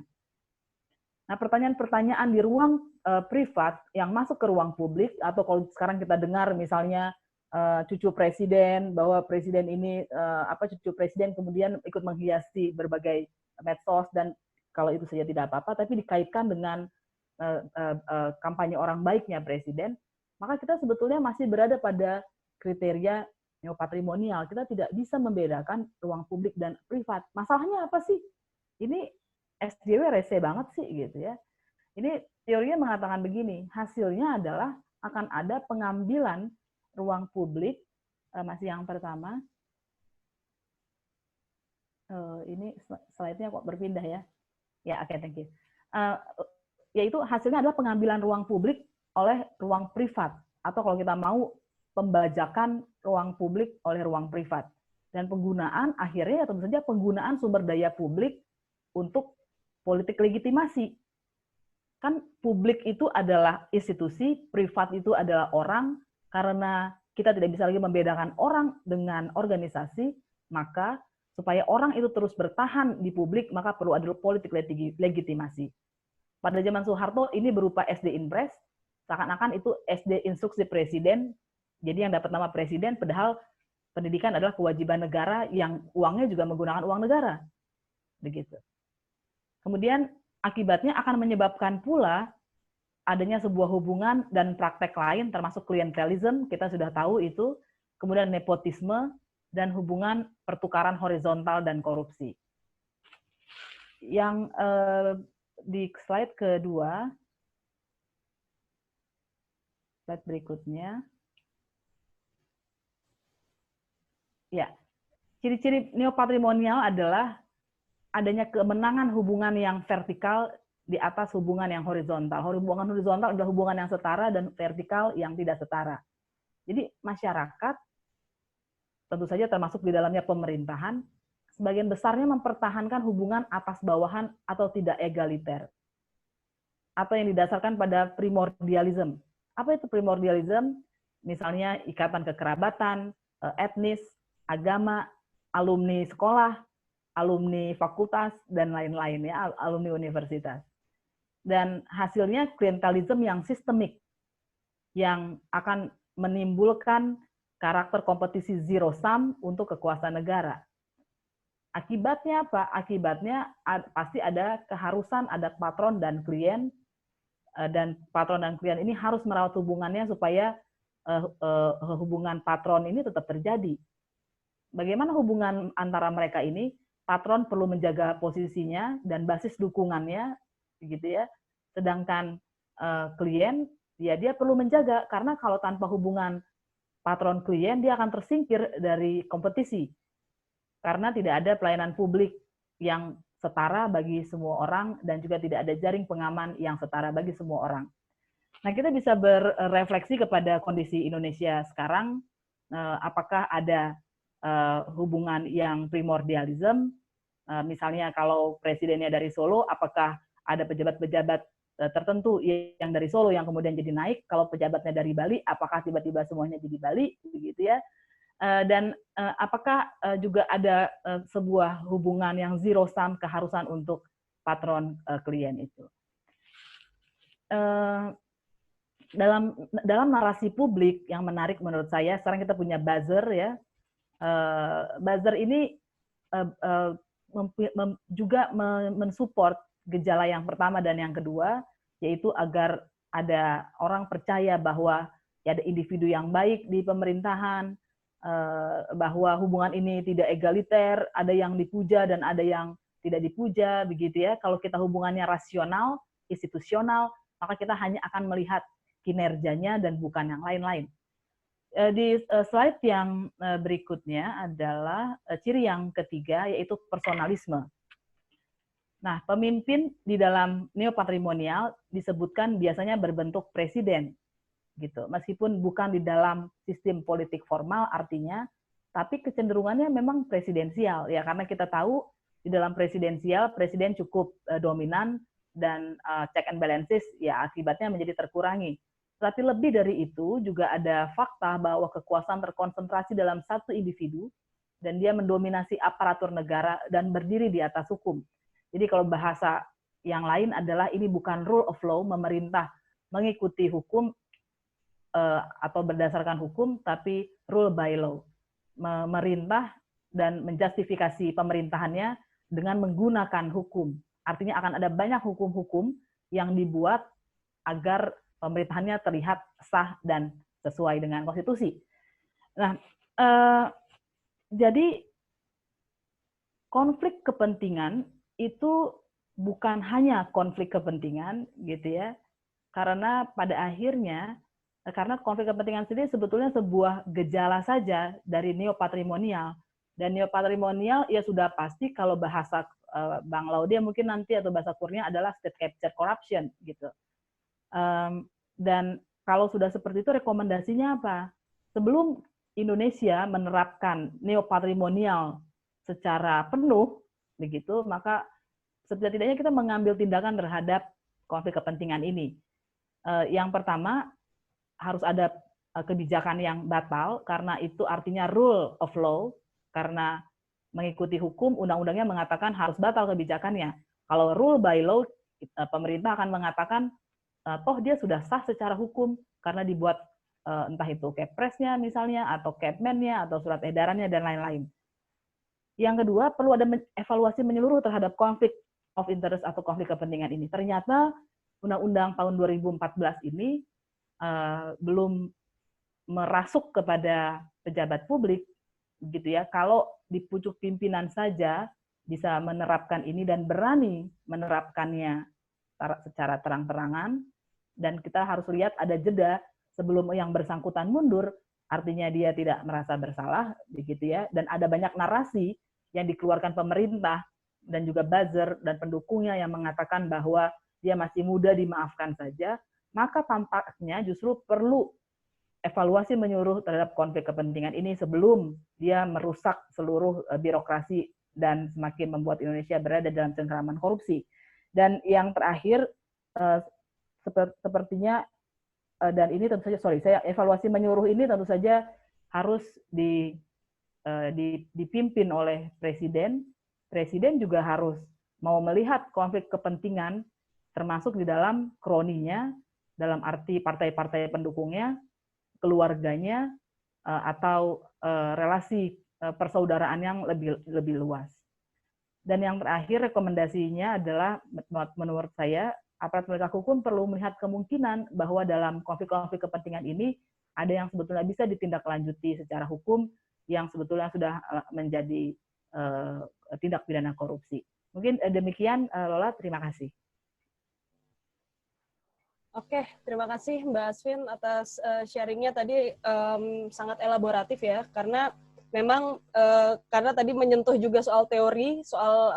Nah, pertanyaan-pertanyaan di ruang privat yang masuk ke ruang publik, atau kalau sekarang kita dengar misalnya cucu presiden, bahwa presiden ini cucu presiden kemudian ikut menghiasi berbagai medsos, dan kalau itu saja tidak apa-apa, tapi dikaitkan dengan kampanye orang baiknya presiden, maka kita sebetulnya masih berada pada kriteria neopatrimonial. Kita tidak bisa membedakan ruang publik dan privat. Masalahnya apa sih? Ini SJW rese banget sih gitu ya. Ini teorinya mengatakan begini, hasilnya adalah akan ada pengambilan ruang publik, masih yang pertama, ini slide-nya kok berpindah ya. Ya, oke, thank you. Yaitu hasilnya adalah pengambilan ruang publik oleh ruang privat, atau kalau kita mau pembajakan ruang publik oleh ruang privat. Dan penggunaan akhirnya tentu saja penggunaan sumber daya publik untuk politik legitimasi. Kan publik itu adalah institusi, privat itu adalah orang, karena kita tidak bisa lagi membedakan orang dengan organisasi, maka supaya orang itu terus bertahan di publik, maka perlu ada politik legitimasi. Pada zaman Soeharto ini berupa SD Inpres, seakan-akan itu SD Instruksi Presiden, jadi yang dapat nama presiden, padahal pendidikan adalah kewajiban negara yang uangnya juga menggunakan uang negara. Begitu. Kemudian akibatnya akan menyebabkan pula adanya sebuah hubungan dan praktek lain, termasuk klientelisme, kita sudah tahu itu, kemudian nepotisme, dan hubungan pertukaran horizontal dan korupsi. Yang di slide kedua, slide berikutnya, ya, ciri-ciri neopatrimonial adalah adanya kemenangan hubungan yang vertikal di atas hubungan yang horizontal. Hubungan horizontal adalah hubungan yang setara dan vertikal yang tidak setara. Jadi masyarakat, tentu saja termasuk di dalamnya pemerintahan, sebagian besarnya mempertahankan hubungan atas bawahan atau tidak egaliter. Atau yang didasarkan pada primordialisme. Apa itu primordialisme? Misalnya ikatan kekerabatan, etnis, agama, alumni sekolah, alumni fakultas, dan lain-lain ya, alumni universitas. Dan hasilnya klientelisme yang sistemik, yang akan menimbulkan karakter kompetisi zero sum untuk kekuasaan negara. Akibatnya apa? Akibatnya pasti ada keharusan, ada patron dan klien, dan patron dan klien ini harus merawat hubungannya supaya hubungan patron ini tetap terjadi. Bagaimana hubungan antara mereka ini? Patron perlu menjaga posisinya dan basis dukungannya, gitu ya. Sedangkan klien, ya dia perlu menjaga, karena kalau tanpa hubungan patron klien dia akan tersingkir dari kompetisi, karena tidak ada pelayanan publik yang setara bagi semua orang dan juga tidak ada jaring pengaman yang setara bagi semua orang. Nah, kita bisa berefleksi kepada kondisi Indonesia sekarang, apakah ada hubungan yang primordialisme. Misalnya kalau presidennya dari Solo, apakah ada pejabat-pejabat tertentu yang dari Solo yang kemudian jadi naik? Kalau pejabatnya dari Bali, apakah tiba-tiba semuanya jadi Bali? Begitu ya. Dan apakah juga ada sebuah hubungan yang zero sum, keharusan untuk patron klien itu? Dalam narasi publik yang menarik menurut saya, sekarang kita punya buzzer ya. Buzzer ini juga mensupport gejala yang pertama dan yang kedua, yaitu agar ada orang percaya bahwa ya ada individu yang baik di pemerintahan, bahwa hubungan ini tidak egaliter, ada yang dipuja dan ada yang tidak dipuja, begitu ya. Kalau kita hubungannya rasional, institusional, maka kita hanya akan melihat kinerjanya dan bukan yang lain-lain. Di slide yang berikutnya adalah ciri yang ketiga, yaitu personalisme. Nah, pemimpin di dalam neopatrimonial disebutkan biasanya berbentuk presiden, gitu. Meskipun bukan di dalam sistem politik formal artinya, tapi kecenderungannya memang presidensial, ya, karena kita tahu di dalam presidensial presiden cukup dominan dan check and balances ya akibatnya menjadi terkurangi. Tapi lebih dari itu juga ada fakta bahwa kekuasaan terkonsentrasi dalam satu individu dan dia mendominasi aparatur negara dan berdiri di atas hukum. Jadi kalau bahasa yang lain adalah ini bukan rule of law, memerintah mengikuti hukum atau berdasarkan hukum, tapi rule by law. Memerintah dan menjustifikasi pemerintahannya dengan menggunakan hukum. Artinya akan ada banyak hukum-hukum yang dibuat agar pemerintahannya terlihat sah dan sesuai dengan konstitusi. Nah, jadi konflik kepentingan itu bukan hanya konflik kepentingan, gitu ya, karena pada akhirnya, karena konflik kepentingan sendiri sebetulnya sebuah gejala saja dari neopatrimonial. Dan neopatrimonial ya sudah pasti kalau bahasa Bang Laude mungkin nanti atau bahasa Kurnia adalah state capture corruption, gitu. Dan kalau sudah seperti itu rekomendasinya apa? Sebelum Indonesia menerapkan neopatrimonial secara penuh, begitu, maka setidaknya kita mengambil tindakan terhadap konflik kepentingan ini. Yang pertama, harus ada kebijakan yang batal, karena itu artinya rule of law, karena mengikuti hukum, undang-undangnya mengatakan harus batal kebijakannya. Kalau rule by law, pemerintah akan mengatakan, toh dia sudah sah secara hukum, karena dibuat entah itu Keppresnya misalnya, atau Kepmennya, atau surat edarannya, dan lain-lain. Yang kedua, perlu ada evaluasi menyeluruh terhadap konflik of interest atau konflik kepentingan ini. Ternyata Undang-Undang tahun 2014 ini belum merasuk kepada pejabat publik, gitu ya. Kalau di pucuk pimpinan saja bisa menerapkan ini dan berani menerapkannya secara terang-terangan, dan kita harus lihat ada jeda sebelum yang bersangkutan mundur, artinya dia tidak merasa bersalah, begitu ya. Dan ada banyak narasi yang dikeluarkan pemerintah dan juga buzzer dan pendukungnya yang mengatakan bahwa dia masih muda, dimaafkan saja, maka tampaknya justru perlu evaluasi menyeluruh terhadap konflik kepentingan ini sebelum dia merusak seluruh birokrasi dan semakin membuat Indonesia berada dalam cengkeraman korupsi. Dan yang terakhir, sepertinya, dan ini tentu saja, evaluasi menyeluruh ini tentu saja harus dipimpin oleh presiden. Presiden juga harus mau melihat konflik kepentingan, termasuk di dalam kroninya, dalam arti partai-partai pendukungnya, keluarganya, atau relasi persaudaraan yang lebih luas. Dan yang terakhir, rekomendasinya adalah, menurut saya, aparat penegak hukum perlu melihat kemungkinan bahwa dalam konflik-konflik kepentingan ini ada yang sebetulnya bisa ditindaklanjuti secara hukum yang sebetulnya sudah menjadi tindak pidana korupsi. Mungkin demikian, Lola, terima kasih. Oke, terima kasih Mbak Asvin atas sharingnya tadi, sangat elaboratif ya, karena memang karena tadi menyentuh juga soal teori, soal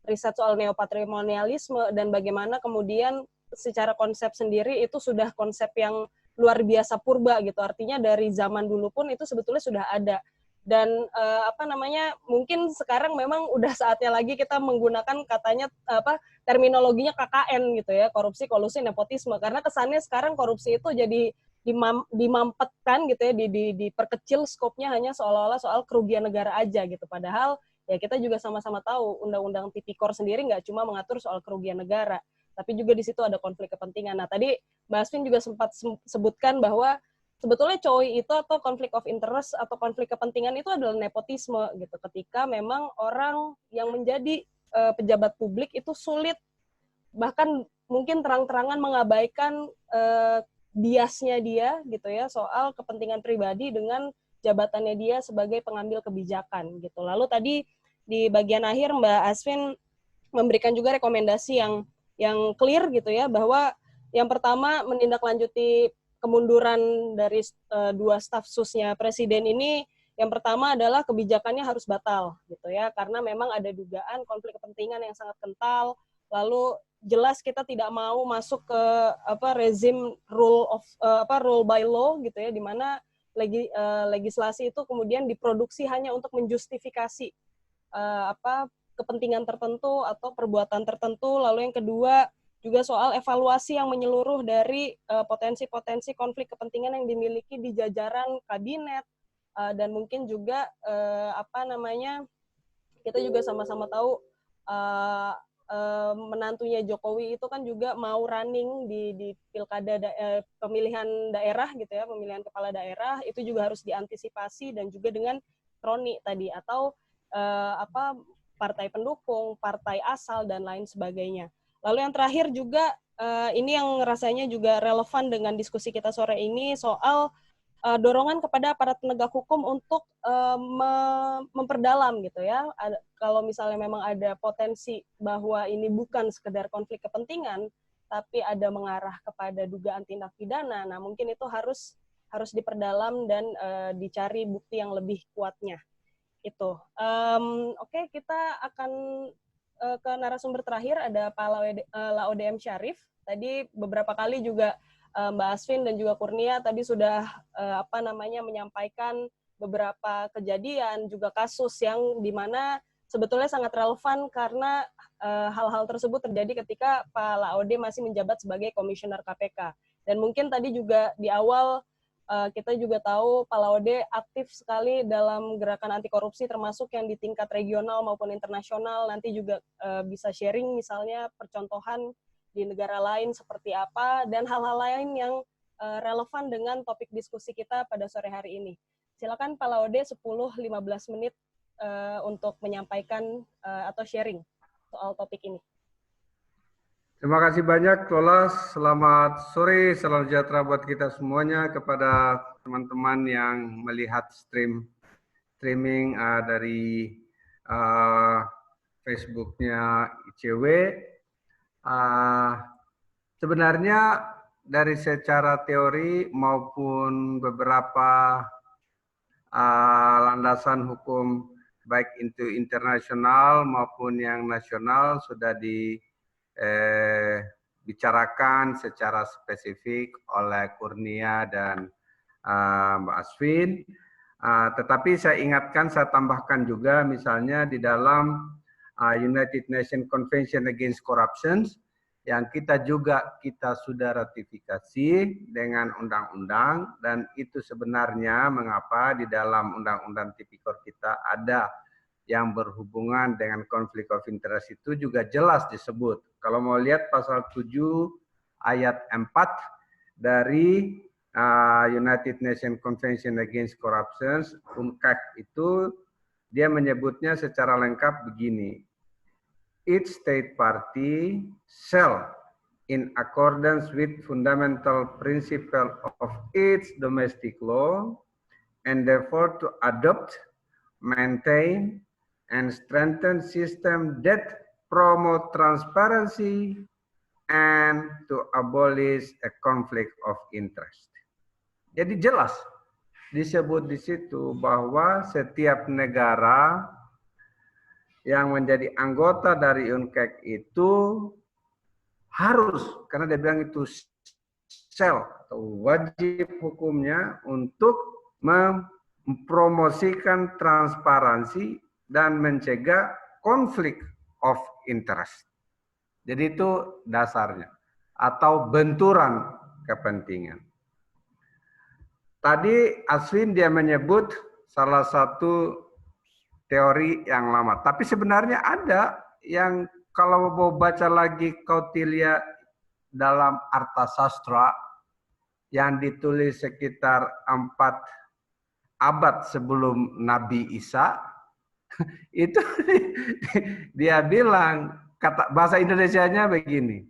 riset soal neopatrimonialisme, dan bagaimana kemudian secara konsep sendiri itu sudah konsep yang luar biasa purba gitu, artinya dari zaman dulu pun itu sebetulnya sudah ada. Dan mungkin sekarang memang udah saatnya lagi kita menggunakan katanya terminologinya KKN gitu ya, korupsi, kolusi, nepotisme, karena kesannya sekarang korupsi itu jadi dimampetkan gitu ya, diperkecil skopnya hanya seolah-olah soal kerugian negara aja gitu, padahal ya kita juga sama-sama tahu Undang-Undang Tipikor sendiri nggak cuma mengatur soal kerugian negara, tapi juga di situ ada konflik kepentingan. Nah tadi Mbak Asvin juga sempat sebutkan bahwa sebetulnya COI itu atau konflik of interest atau konflik kepentingan itu adalah nepotisme gitu. Ketika memang orang yang menjadi pejabat publik itu sulit, bahkan mungkin terang-terangan mengabaikan biasnya dia gitu ya soal kepentingan pribadi dengan jabatannya dia sebagai pengambil kebijakan gitu. Lalu tadi di bagian akhir Mbak Asvin memberikan juga rekomendasi yang clear gitu ya, bahwa Yang pertama, menindaklanjuti kemunduran dari dua staf susnya Presiden ini. Yang pertama adalah kebijakannya harus batal, gitu ya, karena memang ada dugaan konflik kepentingan yang sangat kental. Lalu jelas kita tidak mau masuk ke rezim rule by law, gitu ya, di mana legislasi itu kemudian diproduksi hanya untuk menjustifikasi kepentingan tertentu atau perbuatan tertentu. Lalu yang kedua juga soal evaluasi yang menyeluruh dari potensi-potensi konflik kepentingan yang dimiliki di jajaran kabinet, dan mungkin juga kita juga sama-sama tahu menantunya Jokowi itu kan juga mau running di pilkada pemilihan daerah, gitu ya, pemilihan kepala daerah. Itu juga harus diantisipasi, dan juga dengan kroni tadi atau partai pendukung, partai asal, dan lain sebagainya. Lalu yang terakhir juga ini yang rasanya juga relevan dengan diskusi kita sore ini soal dorongan kepada aparat penegak hukum untuk memperdalam, gitu ya. Kalau misalnya memang ada potensi bahwa ini bukan sekedar konflik kepentingan, tapi ada mengarah kepada dugaan tindak pidana, nah mungkin itu harus diperdalam dan dicari bukti yang lebih kuatnya. Itu. Oke, kita akan ke narasumber terakhir, ada Pak Laode M. Syarif. Tadi beberapa kali juga Mbak Asvin dan juga Kurnia tadi sudah menyampaikan beberapa kejadian, juga kasus yang dimana sebetulnya sangat relevan karena hal-hal tersebut terjadi ketika Pak Laode masih menjabat sebagai komisioner KPK. Dan mungkin tadi juga di awal kita juga tahu Pak Laode aktif sekali dalam gerakan anti korupsi, termasuk yang di tingkat regional maupun internasional. Nanti juga bisa sharing misalnya percontohan di negara lain seperti apa, dan hal-hal lain yang relevan dengan topik diskusi kita pada sore hari ini. Silakan Pak Laode 10-15 menit untuk menyampaikan atau sharing soal topik ini. Terima kasih banyak, Lola. Selamat sore, salam sejahtera buat kita semuanya, kepada teman-teman yang melihat streaming dari Facebooknya ICW. Sebenarnya dari secara teori maupun beberapa landasan hukum baik itu internasional maupun yang nasional sudah dibicarakan secara spesifik oleh Kurnia dan Mbak Asvin. Tetapi saya ingatkan, saya tambahkan juga misalnya di dalam United Nations Convention Against Corruption yang kita sudah ratifikasi dengan undang-undang, dan itu sebenarnya mengapa di dalam undang-undang tipikor kita ada yang berhubungan dengan konflik of interest itu juga jelas disebut. Kalau mau lihat pasal 7 ayat 4 dari United Nations Convention Against Corruption, UNCAC itu, dia menyebutnya secara lengkap begini. Each state party shall, in accordance with fundamental principle of its domestic law, endeavor to adopt, maintain, and strengthen system that promote transparency and to abolish a conflict of interest. Jadi jelas disebut di situ bahwa setiap negara yang menjadi anggota dari UNCAC itu harus, karena dia bilang itu shall atau wajib hukumnya untuk mempromosikan transparansi dan mencegah konflik of interest. Jadi itu dasarnya, atau benturan kepentingan. Tadi Asvin dia menyebut salah satu teori yang lama, tapi sebenarnya ada yang kalau mau baca lagi Kautilya dalam Arthasastra yang ditulis sekitar 4 abad sebelum Nabi Isa, itu dia bilang, kata bahasa Indonesianya begini,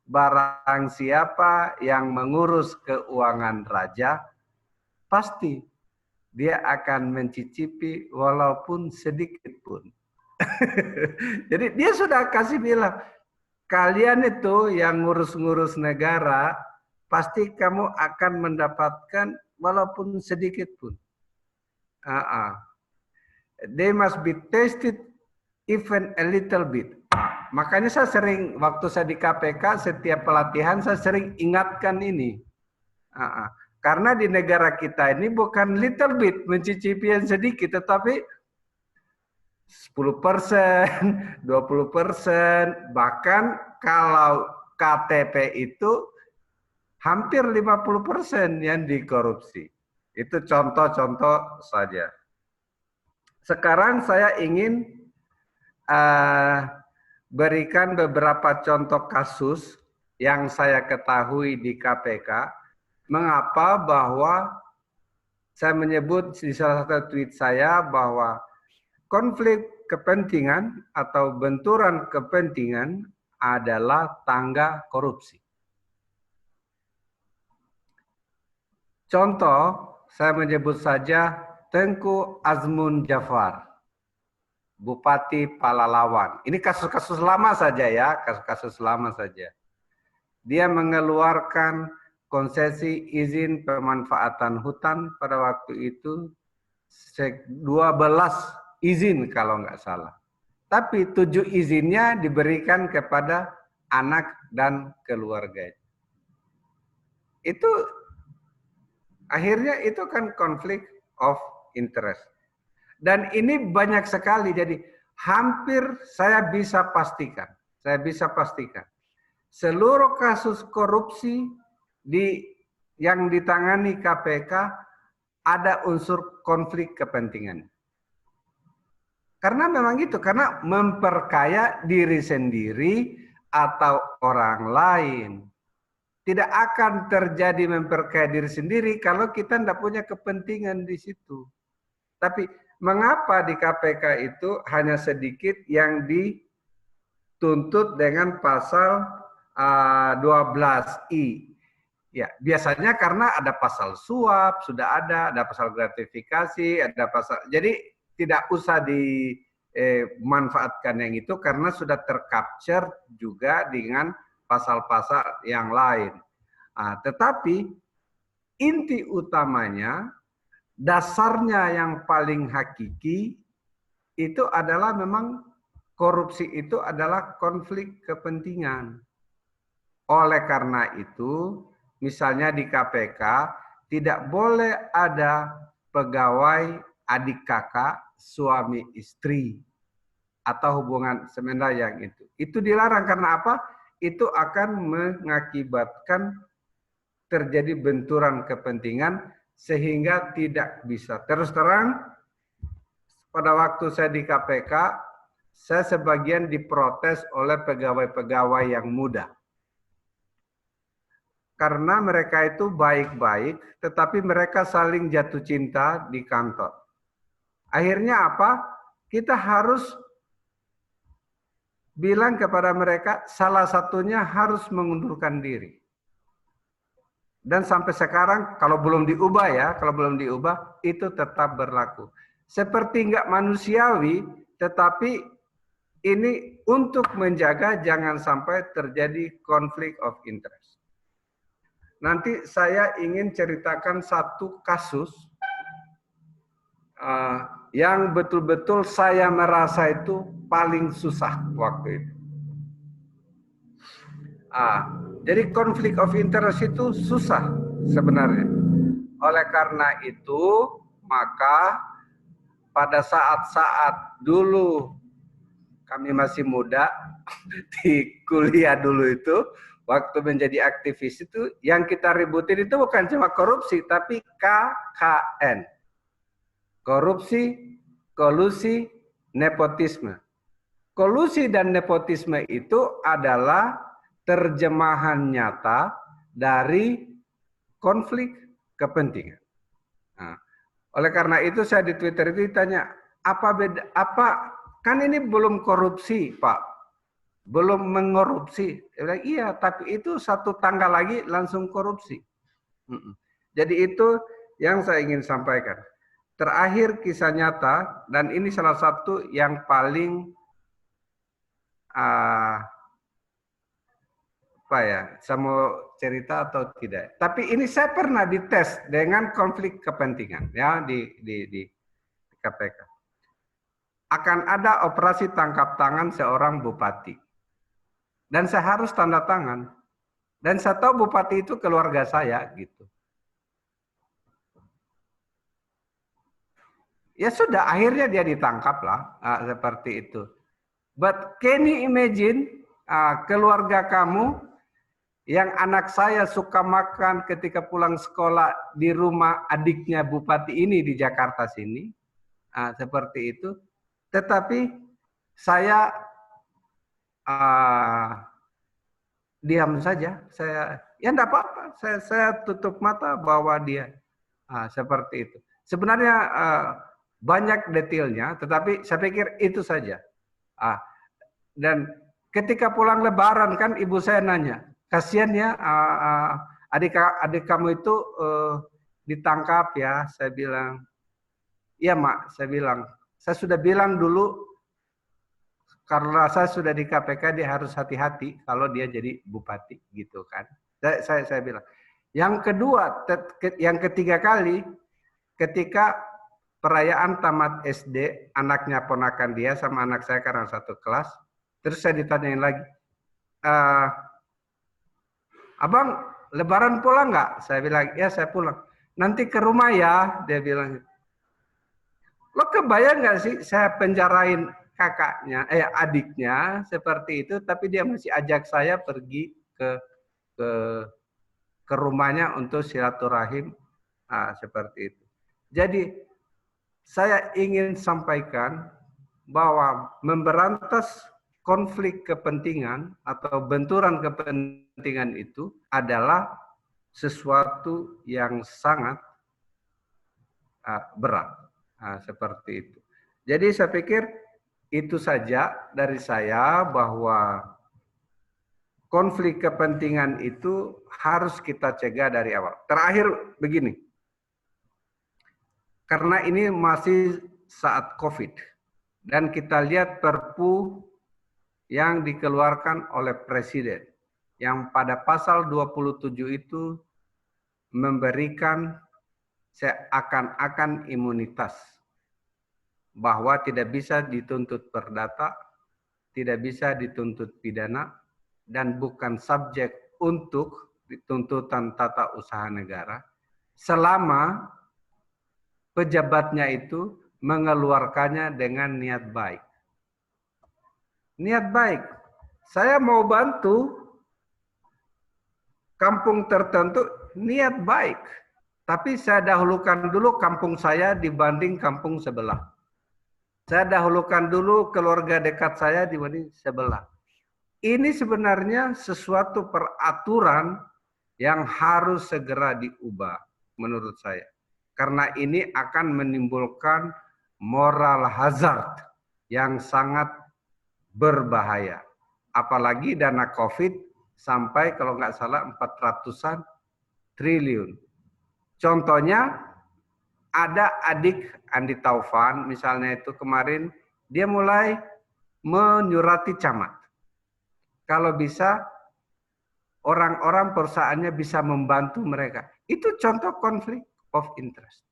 barang siapa yang mengurus keuangan raja, pasti dia akan mencicipi walaupun sedikit pun. Jadi dia sudah kasih bilang, kalian itu yang ngurus-ngurus negara, pasti kamu akan mendapatkan walaupun sedikit pun. They must be tasted even a little bit. Makanya saya sering, waktu saya di KPK, setiap pelatihan saya sering ingatkan ini. Karena di negara kita ini bukan little bit, mencicipi yang sedikit, tetapi 10%, 20%, bahkan kalau KTP itu hampir 50% yang dikorupsi. Itu contoh-contoh saja. Sekarang saya ingin berikan beberapa contoh kasus yang saya ketahui di KPK. Mengapa bahwa saya menyebut di salah satu tweet saya bahwa konflik kepentingan atau benturan kepentingan adalah tangga korupsi. Contoh, saya menyebut saja Tengku Azmun Jafar, Bupati Palalawan. Ini kasus-kasus lama saja ya, kasus-kasus lama saja. Dia mengeluarkan konsesi izin pemanfaatan hutan pada waktu itu 12 izin kalau nggak salah. Tapi 7 izinnya diberikan kepada anak dan keluarganya. Itu akhirnya itu kan konflik of interest. Dan ini banyak sekali, jadi hampir saya bisa pastikan seluruh kasus korupsi yang ditangani KPK ada unsur konflik kepentingan. Karena memang gitu, karena memperkaya diri sendiri atau orang lain. Tidak akan terjadi memperkaya diri sendiri kalau kita tidak punya kepentingan di situ. Tapi mengapa di KPK itu hanya sedikit yang dituntut dengan pasal 12I? Ya, biasanya karena ada pasal suap, sudah ada pasal gratifikasi, ada pasal. Jadi tidak usah dimanfaatkan yang itu karena sudah tercapture juga dengan pasal-pasal yang lain. Tetapi inti utamanya, dasarnya yang paling hakiki itu adalah memang korupsi itu adalah konflik kepentingan. Oleh karena itu, misalnya di KPK tidak boleh ada pegawai adik kakak, suami istri, atau hubungan semenda yang itu. Itu dilarang karena apa? Itu akan mengakibatkan terjadi benturan kepentingan sehingga tidak bisa. Terus terang, pada waktu saya di KPK, saya sebagian diprotes oleh pegawai-pegawai yang muda. Karena mereka itu baik-baik, tetapi mereka saling jatuh cinta di kantor. Akhirnya apa? Kita harus bilang kepada mereka, salah satunya harus mengundurkan diri. Dan sampai sekarang, kalau belum diubah, itu tetap berlaku. Seperti nggak manusiawi, tetapi ini untuk menjaga jangan sampai terjadi konflik of interest. Nanti saya ingin ceritakan satu kasus yang betul-betul saya merasa itu paling susah waktu itu. Jadi konflik of interest itu susah sebenarnya. Oleh karena itu, maka pada saat-saat dulu kami masih muda, di kuliah dulu itu, waktu menjadi aktivis itu, yang kita ributin itu bukan cuma korupsi, tapi KKN. Korupsi, kolusi, nepotisme. Kolusi dan nepotisme itu adalah terjemahan nyata dari konflik kepentingan. Oleh karena itu saya di Twitter itu ditanya, kan ini belum korupsi, Pak. Belum mengkorupsi. Iya, tapi itu satu tangga lagi langsung korupsi. Jadi itu yang saya ingin sampaikan. Terakhir kisah nyata, dan ini salah satu yang paling apa ya, saya mau cerita atau tidak. Tapi ini saya pernah dites dengan konflik kepentingan ya di KPK. Akan ada operasi tangkap tangan seorang bupati. Dan saya harus tanda tangan. Dan saya tahu bupati itu keluarga saya gitu. Ya sudah, akhirnya dia ditangkap lah, seperti itu. But can you imagine keluarga kamu yang anak saya suka makan ketika pulang sekolah di rumah adiknya bupati ini di Jakarta sini, seperti itu. Tetapi saya diam saja. Saya ya enggak apa-apa. Saya tutup mata bahwa dia seperti itu. Sebenarnya banyak detailnya, tetapi saya pikir itu saja. Dan ketika pulang Lebaran kan ibu saya nanya, kasihan ya adik kamu itu ditangkap ya. Saya bilang, iya mak, saya sudah bilang dulu karena saya sudah di KPK dia harus hati-hati kalau dia jadi bupati gitu kan. Saya bilang. Yang kedua, yang ketiga kali ketika perayaan tamat SD, anaknya ponakan dia sama anak saya karena satu kelas, terus saya ditanyain lagi, abang Lebaran pulang nggak? Saya bilang, ya saya pulang. Nanti ke rumah ya, dia bilang. Lo kebayang nggak sih saya penjarain kakaknya, adiknya seperti itu, tapi dia masih ajak saya pergi ke rumahnya untuk silaturahim seperti itu. Jadi saya ingin sampaikan bahwa memberantas konflik kepentingan atau benturan kepentingan itu adalah sesuatu yang sangat berat. Seperti itu. Jadi saya pikir itu saja dari saya bahwa konflik kepentingan itu harus kita cegah dari awal. Terakhir begini. Karena ini masih saat COVID. Dan kita lihat Perpu yang dikeluarkan oleh Presiden. Yang pada pasal 27 itu memberikan seakan-akan imunitas. Bahwa tidak bisa dituntut perdata, tidak bisa dituntut pidana, dan bukan subjek untuk tuntutan tata usaha negara. Selama pejabatnya itu mengeluarkannya dengan niat baik. Niat baik. Saya mau bantu kampung tertentu, niat baik. Tapi saya dahulukan dulu kampung saya dibanding kampung sebelah. Saya dahulukan dulu keluarga dekat saya dibanding sebelah. Ini sebenarnya sesuatu peraturan yang harus segera diubah menurut saya. Karena ini akan menimbulkan moral hazard yang sangat berbahaya. Apalagi dana COVID sampai kalau nggak salah 400-an triliun. Contohnya ada adik Andi Taufan misalnya itu kemarin dia mulai menyurati camat. Kalau bisa orang-orang perusahaannya bisa membantu mereka. Itu contoh konflik of interest.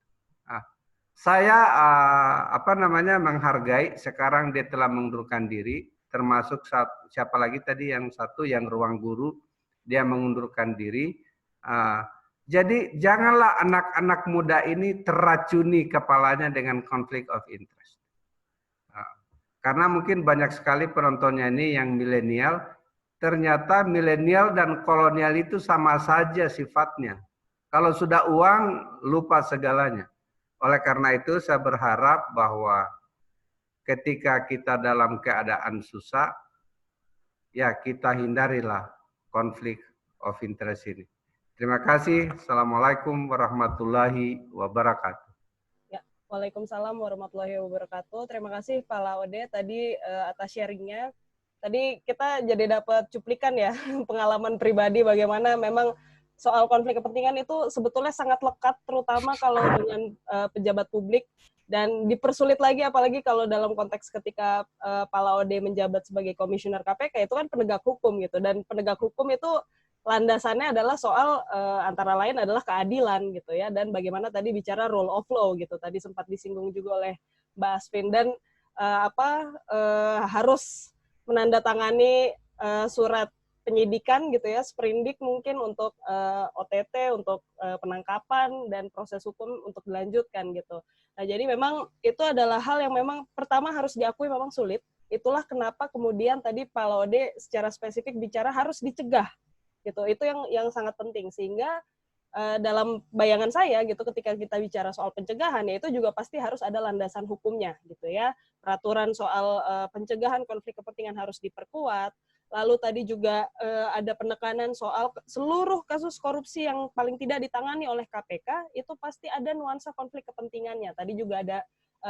Saya menghargai sekarang dia telah mengundurkan diri, termasuk siapa lagi tadi yang satu yang ruang guru dia mengundurkan diri. Jadi janganlah anak-anak muda ini teracuni kepalanya dengan konflik of interest. Karena mungkin banyak sekali penontonnya ini yang milenial, ternyata milenial dan kolonial itu sama saja sifatnya. Kalau sudah uang, lupa segalanya. Oleh karena itu saya berharap bahwa ketika kita dalam keadaan susah, ya kita hindarilah konflik of interest ini. Terima kasih. Assalamualaikum warahmatullahi wabarakatuh. Ya, Waalaikumsalam warahmatullahi wabarakatuh. Terima kasih Pak Laude tadi atas sharingnya. Tadi kita jadi dapat cuplikan ya pengalaman pribadi bagaimana memang soal konflik kepentingan itu sebetulnya sangat lekat terutama kalau dengan pejabat publik Dan dipersulit lagi apalagi kalau dalam konteks ketika Pak Laude menjabat sebagai komisioner KPK, itu kan penegak hukum gitu, dan penegak hukum itu landasannya adalah soal antara lain adalah keadilan gitu ya, dan bagaimana tadi bicara rule of law gitu, tadi sempat disinggung juga oleh Mbak Asvin, dan harus menandatangani surat penyidikan gitu ya, sprindik mungkin untuk OTT, untuk penangkapan dan proses hukum untuk dilanjutkan gitu. Nah, jadi memang itu adalah hal yang memang pertama harus diakui memang sulit. Itulah kenapa kemudian tadi Pak Laude secara spesifik bicara harus dicegah gitu. Itu yang sangat penting, sehingga dalam bayangan saya gitu ketika kita bicara soal pencegahan ya itu juga pasti harus ada landasan hukumnya gitu ya. Peraturan soal pencegahan konflik kepentingan harus diperkuat. Lalu tadi juga ada penekanan soal seluruh kasus korupsi yang paling tidak ditangani oleh KPK, itu pasti ada nuansa konflik kepentingannya. Tadi juga ada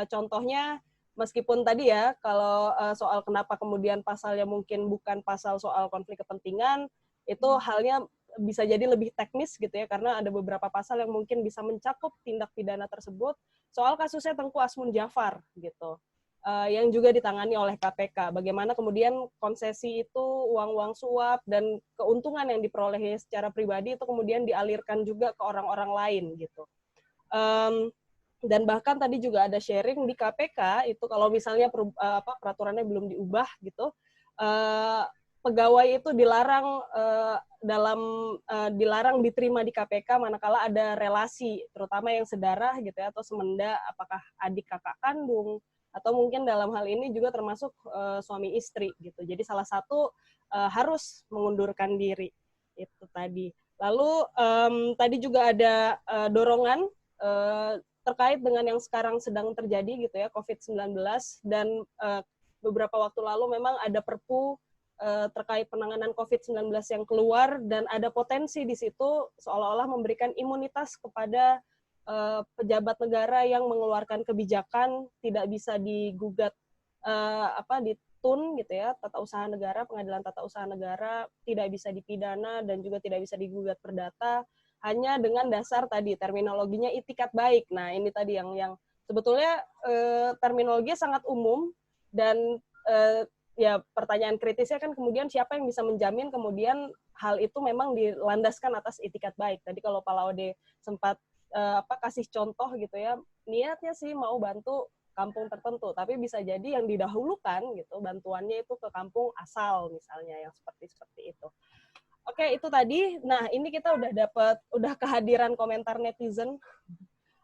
contohnya, meskipun tadi ya, kalau soal kenapa kemudian pasalnya mungkin bukan pasal soal konflik kepentingan, itu halnya bisa jadi lebih teknis gitu ya, karena ada beberapa pasal yang mungkin bisa mencakup tindak pidana tersebut. Soal kasusnya Tengku Asmun Jafar gitu. Yang juga ditangani oleh KPK. Bagaimana kemudian konsesi itu, uang-uang suap, dan keuntungan yang diperoleh secara pribadi itu kemudian dialirkan juga ke orang-orang lain gitu. Dan bahkan tadi juga ada sharing di KPK, itu kalau misalnya peraturannya belum diubah gitu, pegawai itu dilarang dilarang diterima di KPK manakala ada relasi, terutama yang sedarah gitu ya, atau semenda, apakah adik kakak kandung, atau mungkin dalam hal ini juga termasuk suami istri gitu. Jadi salah satu harus mengundurkan diri itu tadi. Lalu tadi juga ada dorongan terkait dengan yang sekarang sedang terjadi gitu ya, COVID-19, dan beberapa waktu lalu memang ada Perpu terkait penanganan COVID-19 yang keluar, dan ada potensi di situ seolah-olah memberikan imunitas kepada pejabat negara yang mengeluarkan kebijakan tidak bisa digugat di TUN gitu ya, tata usaha negara, pengadilan tata usaha negara, tidak bisa dipidana dan juga tidak bisa digugat perdata, hanya dengan dasar tadi terminologinya itikat baik. Nah, ini tadi yang sebetulnya terminologinya sangat umum, dan ya pertanyaan kritisnya kan kemudian siapa yang bisa menjamin kemudian hal itu memang dilandaskan atas itikat baik. Tadi kalau Pak Laude sempat kasih contoh gitu ya, niatnya sih mau bantu kampung tertentu, tapi bisa jadi yang didahulukan gitu bantuannya itu ke kampung asal misalnya, yang seperti itu. Oke, itu tadi. Nah, ini kita udah kehadiran komentar netizen.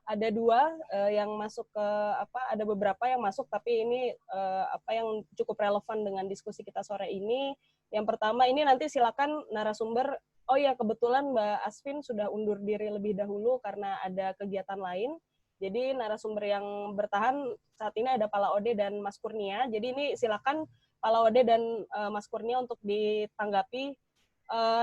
Ada 2 yang masuk ke ada beberapa yang masuk, tapi ini yang cukup relevan dengan diskusi kita sore ini. Yang pertama ini nanti silakan narasumber. Oh ya, kebetulan Mbak Asvin sudah undur diri lebih dahulu karena ada kegiatan lain. Jadi narasumber yang bertahan saat ini ada Pak Laude dan Mas Kurnia. Jadi ini silakan Pak Laude dan Mas Kurnia untuk ditanggapi.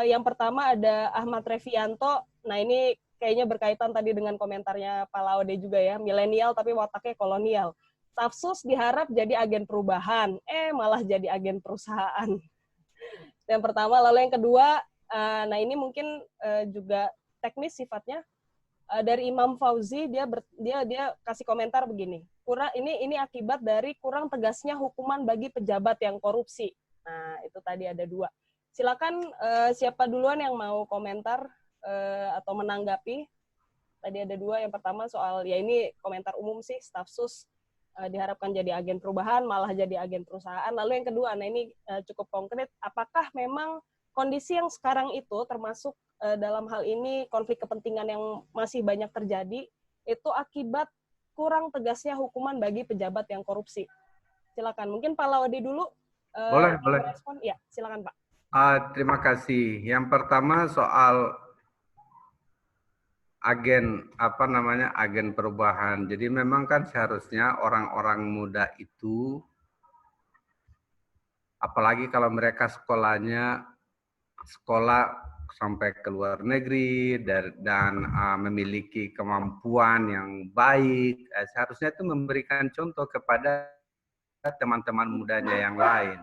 Yang pertama ada Ahmad Revianto. Nah, ini kayaknya berkaitan tadi dengan komentarnya Pak Laude juga ya, milenial tapi wataknya kolonial. Stafsus diharap jadi agen perubahan, malah jadi agen perusahaan. Yang pertama, lalu yang kedua, nah ini mungkin juga teknis sifatnya. Dari Imam Fauzi, dia kasih komentar begini. Ini akibat dari kurang tegasnya hukuman bagi pejabat yang korupsi. Nah, itu tadi ada 2. Silakan siapa duluan yang mau komentar atau menanggapi. Tadi ada 2. Yang pertama soal, ya ini komentar umum sih, stafsus diharapkan jadi agen perubahan, malah jadi agen perusahaan. Lalu yang kedua, nah ini cukup konkret, apakah memang kondisi yang sekarang itu termasuk dalam hal ini konflik kepentingan yang masih banyak terjadi, itu akibat kurang tegasnya hukuman bagi pejabat yang korupsi? Silakan, mungkin Pak Laude dulu. Boleh. Respon. Ya, silakan Pak. Terima kasih. Yang pertama soal agen perubahan. Jadi memang kan seharusnya orang-orang muda itu, apalagi kalau mereka sekolah sampai ke luar negeri dan memiliki kemampuan yang baik, seharusnya itu memberikan contoh kepada teman-teman mudanya yang lain.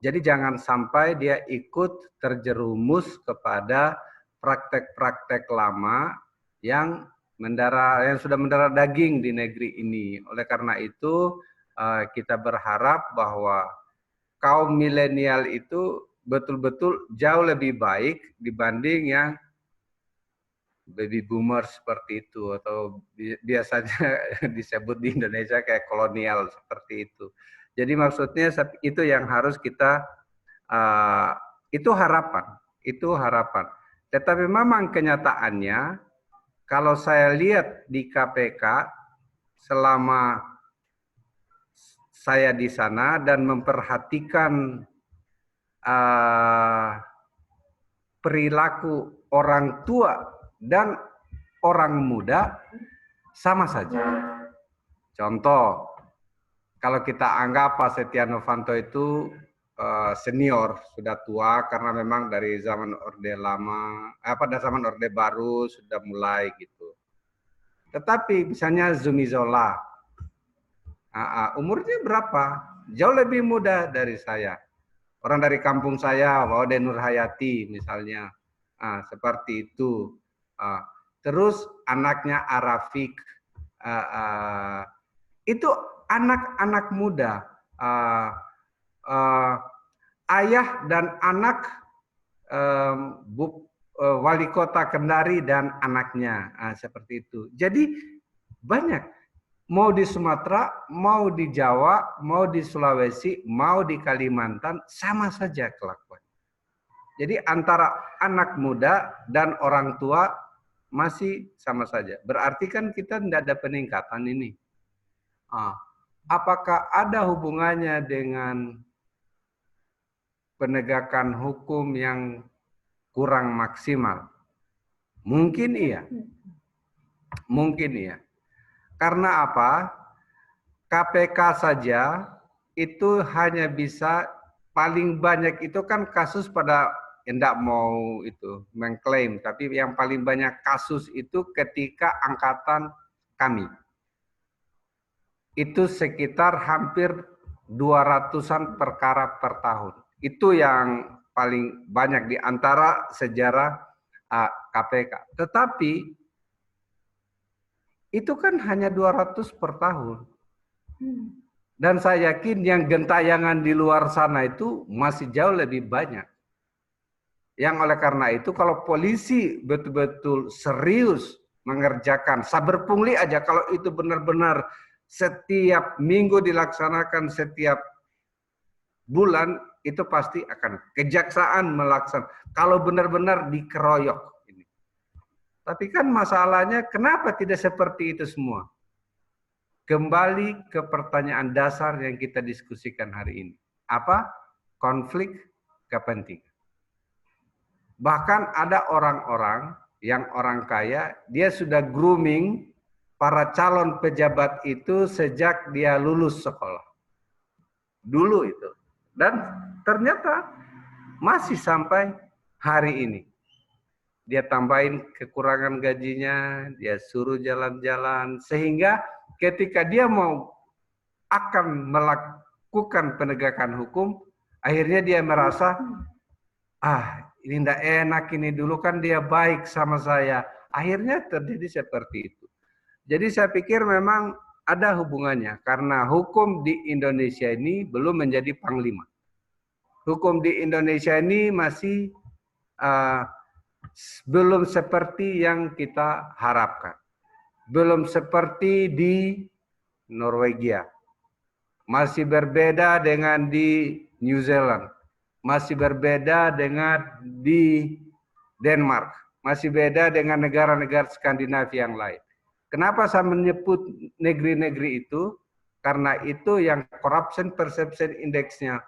Jadi jangan sampai dia ikut terjerumus kepada praktek-praktek lama yang yang sudah mendarah daging di negeri ini. Oleh karena itu kita berharap bahwa kaum milenial itu betul-betul jauh lebih baik dibanding yang baby boomer seperti itu, atau biasanya disebut di Indonesia kayak kolonial seperti itu. Jadi maksudnya itu yang harus kita itu harapan. Tetapi memang kenyataannya kalau saya lihat di KPK selama saya di sana dan memperhatikan perilaku orang tua dan orang muda sama saja. Contoh, kalau kita anggap Pak Setia Novanto itu senior, sudah tua karena memang dari zaman Orde Lama, pada zaman Orde Baru sudah mulai gitu. Tetapi misalnya Zumi Zola, umurnya berapa? Jauh lebih muda dari saya. Orang dari kampung saya, Waude Nur Hayati misalnya, seperti itu. Terus anaknya Arafik, itu anak-anak muda, ayah dan anak wali kota Kendari dan anaknya, seperti itu. Jadi banyak. Mau di Sumatera, mau di Jawa, mau di Sulawesi, mau di Kalimantan, sama saja kelakuan. Jadi antara anak muda dan orang tua masih sama saja. Berarti kan kita tidak ada peningkatan ini. Apakah ada hubungannya dengan penegakan hukum yang kurang maksimal? Mungkin iya. Mungkin iya. Karena apa? KPK saja itu hanya bisa paling banyak itu kan kasus pada tidak mau itu mengklaim, tapi yang paling banyak kasus itu ketika angkatan kami. Itu sekitar hampir 200-an perkara per tahun. Itu yang paling banyak di antara sejarah KPK. Tetapi itu kan hanya 200 per tahun. Dan saya yakin yang gentayangan di luar sana itu masih jauh lebih banyak. Yang oleh karena itu kalau polisi betul-betul serius mengerjakan saber pungli aja, kalau itu benar-benar setiap minggu dilaksanakan, setiap bulan, itu pasti akan kejaksaan melaksanakan. Kalau benar-benar dikeroyok. Tapi kan masalahnya kenapa tidak seperti itu semua? Kembali ke pertanyaan dasar yang kita diskusikan hari ini. Apa? Konflik kepentingan. Bahkan ada orang-orang yang orang kaya, dia sudah grooming para calon pejabat itu sejak dia lulus sekolah. Dulu itu. Dan ternyata masih sampai hari ini. Dia tambahin kekurangan gajinya, dia suruh jalan-jalan, sehingga ketika dia mau akan melakukan penegakan hukum, akhirnya dia merasa, ini tidak enak, ini dulu kan dia baik sama saya. Akhirnya terjadi seperti itu. Jadi saya pikir memang ada hubungannya, karena hukum di Indonesia ini belum menjadi panglima. Hukum di Indonesia ini masih belum seperti yang kita harapkan. Belum seperti di Norwegia. Masih berbeda dengan di New Zealand. Masih berbeda dengan di Denmark. Masih beda dengan negara-negara Skandinavia yang lain. Kenapa saya menyebut negeri-negeri itu? Karena itu yang corruption perception index-nya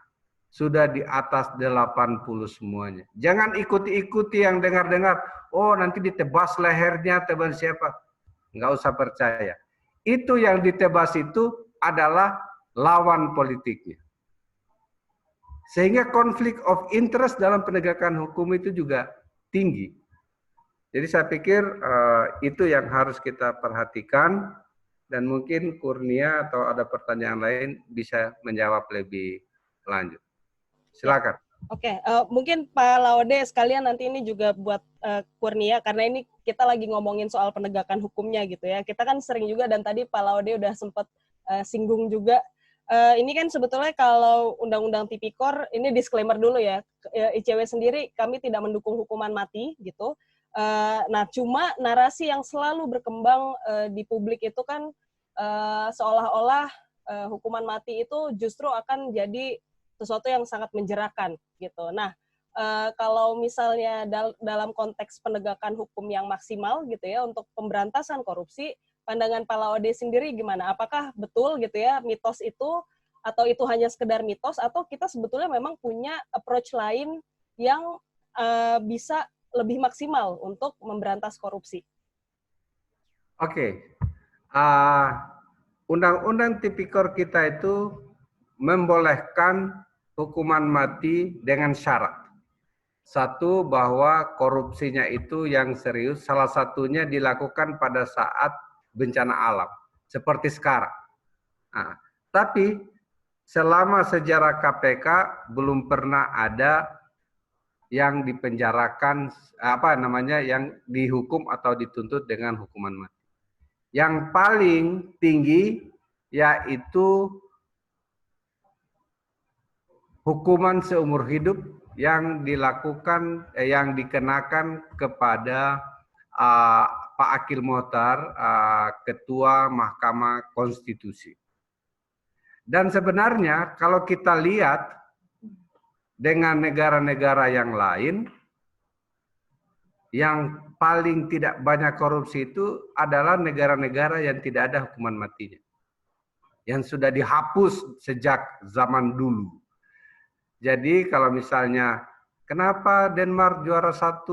sudah di atas 80 semuanya. Jangan ikuti-ikuti yang dengar-dengar, oh nanti ditebas lehernya, tebas siapa. Nggak usah percaya. Itu yang ditebas itu adalah lawan politiknya. Sehingga konflik of interest dalam penegakan hukum itu juga tinggi. Jadi saya pikir itu yang harus kita perhatikan, dan mungkin Kurnia atau ada pertanyaan lain bisa menjawab lebih lanjut. Silakan. Oke, mungkin Pak Laude sekalian nanti ini juga buat Kurnia, karena ini kita lagi ngomongin soal penegakan hukumnya gitu ya. Kita kan sering juga, dan tadi Pak Laude udah sempat singgung juga, ini kan sebetulnya kalau Undang-Undang Tipikor, ini disclaimer dulu ya, ICW sendiri kami tidak mendukung hukuman mati gitu. Nah, cuma narasi yang selalu berkembang di publik itu kan seolah-olah hukuman mati itu justru akan jadi sesuatu yang sangat menjerakan gitu. Nah, kalau misalnya dalam konteks penegakan hukum yang maksimal gitu ya untuk pemberantasan korupsi, pandangan Pak Laude sendiri gimana? Apakah betul gitu ya mitos itu, atau itu hanya sekedar mitos, atau kita sebetulnya memang punya approach lain yang bisa lebih maksimal untuk memberantas korupsi? Oke. Undang-undang Tipikor kita itu membolehkan hukuman mati dengan syarat. Satu, bahwa korupsinya itu yang serius, salah satunya dilakukan pada saat bencana alam, seperti sekarang. Nah, tapi selama sejarah KPK belum pernah ada yang dipenjarakan, yang dihukum atau dituntut dengan hukuman mati. Yang paling tinggi yaitu hukuman seumur hidup yang dilakukan, yang dikenakan kepada Pak Akil Mohtar, Ketua Mahkamah Konstitusi. Dan sebenarnya kalau kita lihat dengan negara-negara yang lain, yang paling tidak banyak korupsi itu adalah negara-negara yang tidak ada hukuman matinya, yang sudah dihapus sejak zaman dulu. Jadi kalau misalnya kenapa Denmark juara 1,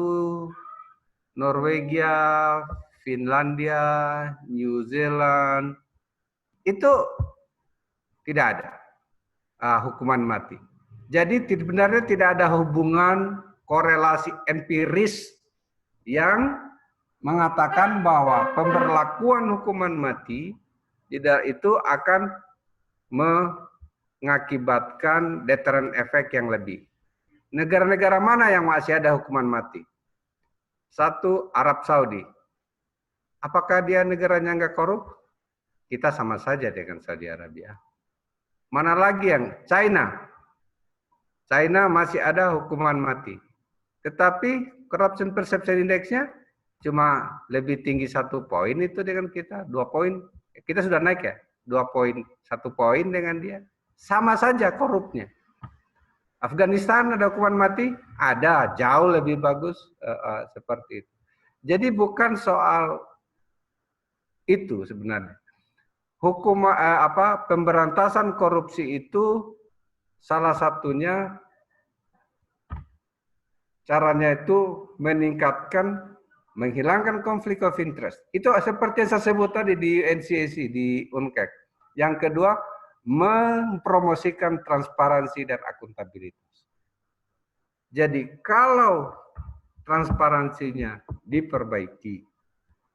Norwegia, Finlandia, New Zealand, itu tidak ada hukuman mati. Jadi sebenarnya tidak ada hubungan korelasi empiris yang mengatakan bahwa pemberlakuan hukuman mati itu akan mengakibatkan deterrent effect yang lebih. Negara-negara mana yang masih ada hukuman mati? Satu, Arab Saudi. Apakah dia negaranya nggak korup? Kita sama saja dengan Saudi Arabia. Mana lagi yang China? China masih ada hukuman mati. Tetapi corruption perception index-nya cuma lebih tinggi 1 poin itu dengan kita, 2 poin. Kita sudah naik ya, 2 poin, 1 poin dengan dia. Sama saja korupnya. Afghanistan ada hukuman mati? Ada, jauh lebih bagus seperti itu. Jadi bukan soal itu sebenarnya. Hukum pemberantasan korupsi itu salah satunya caranya itu meningkatkan, menghilangkan konflik of interest. Itu seperti yang saya sebut tadi di NCAC, di UNCAC. Yang kedua, mempromosikan transparansi dan akuntabilitas. Jadi kalau transparansinya diperbaiki,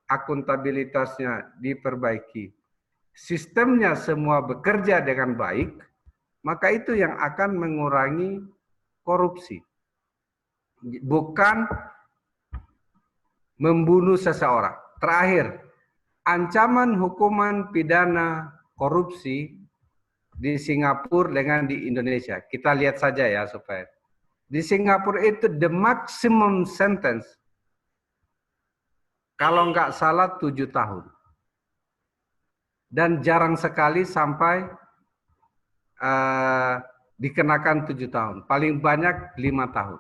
akuntabilitasnya diperbaiki, sistemnya semua bekerja dengan baik, maka itu yang akan mengurangi korupsi. Bukan membunuh seseorang. Terakhir, ancaman hukuman pidana korupsi di Singapura dengan di Indonesia. Kita lihat saja ya supaya. Di Singapura itu the maximum sentence, kalau nggak salah 7 tahun. Dan jarang sekali sampai dikenakan 7 tahun. Paling banyak 5 tahun.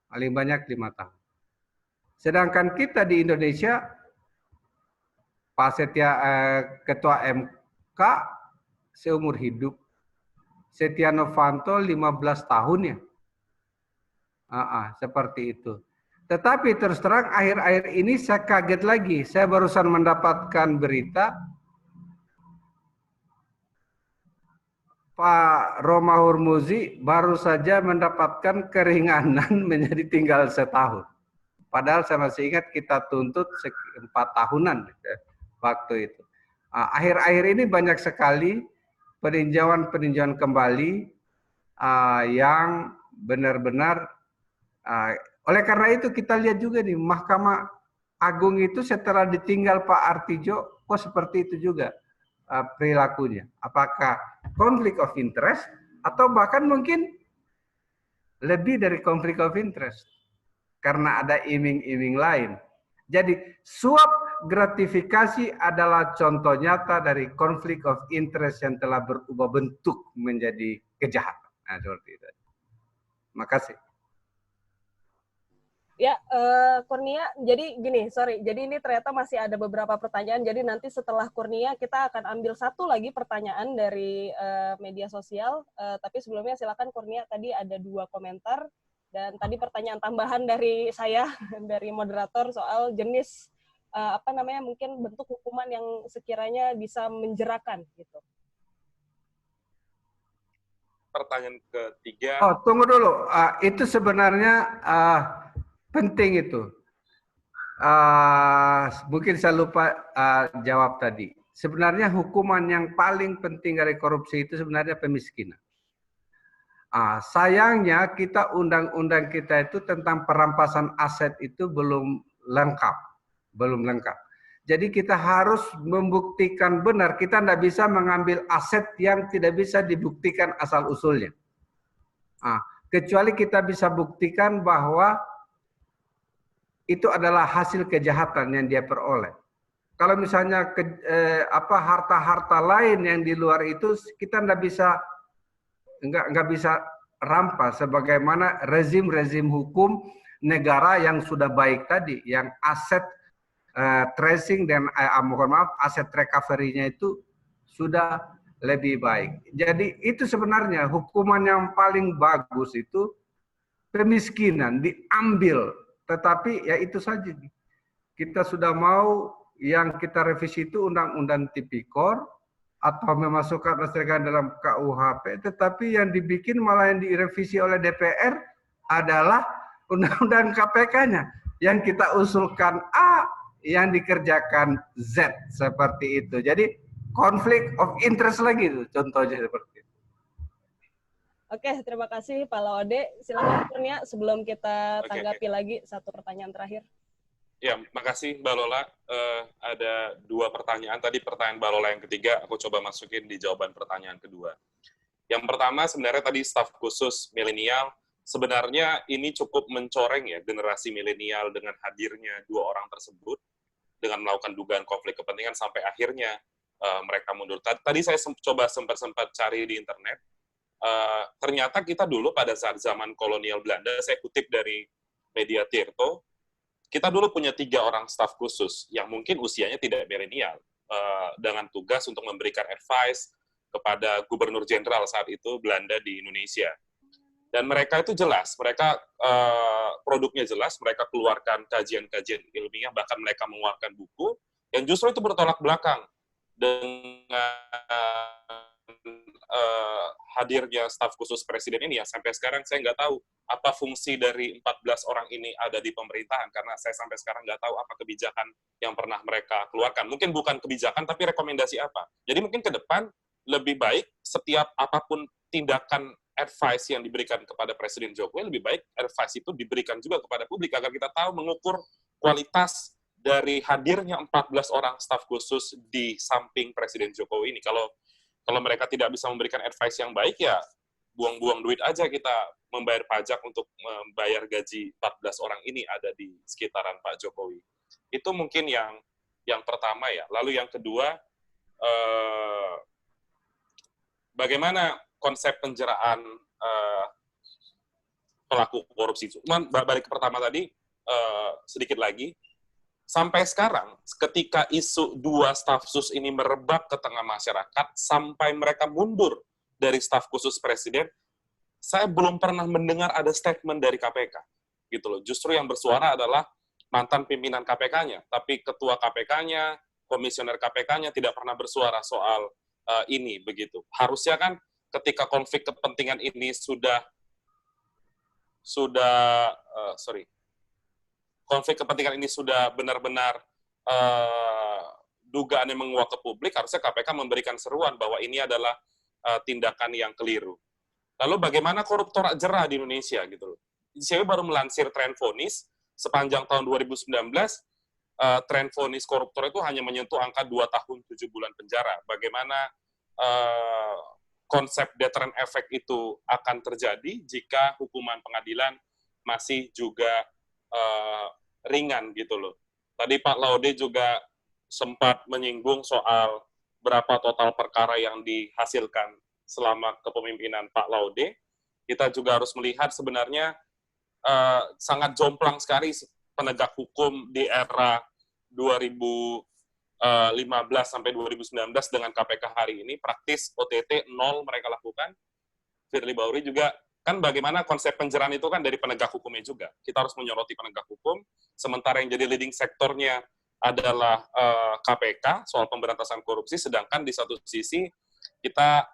Paling banyak 5 tahun. Sedangkan kita di Indonesia, Pak Ketua MK seumur hidup. Setia Novanto 15 tahun ya. Seperti itu. Tetapi terus terang akhir-akhir ini saya kaget lagi. Saya barusan mendapatkan berita Pak Roma Hurmuzi baru saja mendapatkan keringanan menjadi tinggal 1 tahun. Padahal saya masih ingat kita tuntut 4 tahunan waktu itu. Akhir-akhir ini banyak sekali peninjauan kembali yang benar-benar oleh karena itu kita lihat juga nih Mahkamah Agung itu setelah ditinggal Pak Artijo kok seperti itu juga perilakunya. Apakah konflik of interest atau bahkan mungkin lebih dari konflik of interest karena ada iming-iming lain. Jadi suap gratifikasi adalah contoh nyata dari konflik of interest yang telah berubah bentuk menjadi kejahatan. Nah, seperti itu. Makasih. Ya, Kurnia, jadi gini, sorry, jadi ini ternyata masih ada beberapa pertanyaan, jadi nanti setelah Kurnia kita akan ambil satu lagi pertanyaan dari media sosial, tapi sebelumnya silakan Kurnia, tadi ada 2 komentar, dan tadi pertanyaan tambahan dari saya, dari moderator soal jenis, mungkin bentuk hukuman yang sekiranya bisa menjerakan, gitu. Pertanyaan ketiga. Oh, tunggu dulu, itu sebenarnya penting itu. Mungkin saya lupa jawab tadi. Sebenarnya hukuman yang paling penting dari korupsi itu sebenarnya pemiskinan. Sayangnya kita undang-undang kita itu tentang perampasan aset itu belum lengkap. Jadi kita harus membuktikan benar. Kita tidak bisa mengambil aset yang tidak bisa dibuktikan asal-usulnya. Kecuali kita bisa buktikan bahwa itu adalah hasil kejahatan yang dia peroleh. Kalau misalnya harta-harta lain yang di luar itu kita nggak bisa rampas sebagaimana rezim hukum negara yang sudah baik tadi, yang aset tracing dan aset recovery-nya itu sudah lebih baik. Jadi itu sebenarnya hukuman yang paling bagus itu pemiskinan diambil. Tetapi ya itu saja. Kita sudah mau yang kita revisi itu undang-undang tipikor atau memasukkan dalam KUHP, tetapi yang dibikin malah yang direvisi oleh DPR adalah undang-undang KPK-nya. Yang kita usulkan A, yang dikerjakan Z, seperti itu. Jadi konflik of interest lagi itu contohnya seperti itu. Oke, terima kasih Pak Laode. Silakan Kurnia sebelum kita tanggapi lagi satu pertanyaan terakhir. Ya, makasih Mbak Lola. Ada 2 pertanyaan. Tadi pertanyaan Mbak Lola yang ketiga, aku coba masukin di jawaban pertanyaan kedua. Yang pertama sebenarnya tadi staf khusus milenial, sebenarnya ini cukup mencoreng ya generasi milenial dengan hadirnya 2 orang tersebut, dengan melakukan dugaan konflik kepentingan sampai akhirnya mereka mundur. Tadi saya coba sempat cari di internet, ternyata kita dulu pada saat zaman kolonial Belanda, saya kutip dari media Tirto, kita dulu punya 3 orang staf khusus yang mungkin usianya tidak milenial, dengan tugas untuk memberikan advice kepada gubernur jenderal saat itu Belanda di Indonesia. Dan mereka itu jelas, mereka produknya jelas, mereka keluarkan kajian-kajian ilmiah, bahkan mereka mengeluarkan buku yang justru itu bertolak belakang dengan hadirnya staf khusus presiden ini. Ya sampai sekarang saya nggak tahu apa fungsi dari 14 orang ini ada di pemerintahan, karena saya sampai sekarang nggak tahu apa kebijakan yang pernah mereka keluarkan. Mungkin bukan kebijakan, tapi rekomendasi apa. Jadi mungkin ke depan lebih baik setiap apapun tindakan advice yang diberikan kepada Presiden Jokowi, lebih baik advice itu diberikan juga kepada publik agar kita tahu mengukur kualitas dari hadirnya 14 orang staf khusus di samping Presiden Jokowi ini. Kalau mereka tidak bisa memberikan advice yang baik, ya buang-buang duit aja kita membayar pajak untuk membayar gaji 14 orang ini ada di sekitaran Pak Jokowi. Itu mungkin yang pertama ya. Lalu yang kedua, bagaimana konsep penjeraan pelaku korupsi. Cuman balik ke pertama tadi, sedikit lagi, sampai sekarang, ketika isu 2 staf khusus ini merebak ke tengah masyarakat, sampai mereka mundur dari staf khusus presiden, saya belum pernah mendengar ada statement dari KPK. Gitu loh. Justru yang bersuara adalah mantan pimpinan KPK-nya, tapi ketua KPK-nya, komisioner KPK-nya tidak pernah bersuara soal ini, begitu. Harusnya kan ketika konflik kepentingan ini konflik kepentingan ini sudah benar-benar dugaan yang menguak ke publik, harusnya KPK memberikan seruan bahwa ini adalah tindakan yang keliru. Lalu bagaimana koruptor jera di Indonesia gitu loh. ICW baru melansir tren vonis sepanjang tahun 2019, tren vonis koruptor itu hanya menyentuh angka 2 tahun 7 bulan penjara. Bagaimana konsep deterrent effect itu akan terjadi jika hukuman pengadilan masih juga ringan gitu loh. Tadi Pak Laude juga sempat menyinggung soal berapa total perkara yang dihasilkan selama kepemimpinan Pak Laude. Kita juga harus melihat sebenarnya sangat jomplang sekali penegak hukum di era 2015 sampai 2019 dengan KPK hari ini. Praktis OTT 0 mereka lakukan. Firly Bahuri juga, kan bagaimana konsep penjeraan itu kan dari penegak hukumnya juga. Kita harus menyoroti penegak hukum, sementara yang jadi leading sektornya adalah KPK soal pemberantasan korupsi, sedangkan di satu sisi kita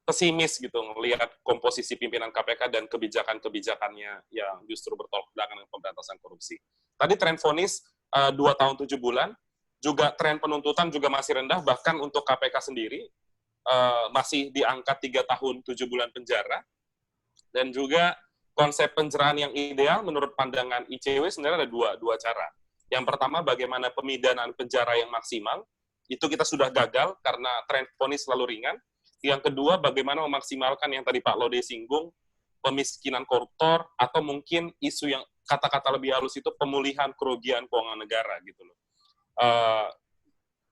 pesimis gitu melihat komposisi pimpinan KPK dan kebijakan-kebijakannya yang justru bertolak belakang dengan pemberantasan korupsi. Tadi tren vonis 2 tahun 7 bulan, juga tren penuntutan juga masih rendah, bahkan untuk KPK sendiri masih di angka 3 tahun 7 bulan penjara, dan juga konsep penjeraan yang ideal menurut pandangan ICW sebenarnya ada dua cara. Yang pertama, bagaimana pemidanaan penjara yang maksimal, itu kita sudah gagal karena tren vonis selalu ringan. Yang kedua, bagaimana memaksimalkan yang tadi Pak Laude singgung, pemiskinan koruptor, atau mungkin isu yang kata-kata lebih halus itu pemulihan kerugian keuangan negara gitu loh.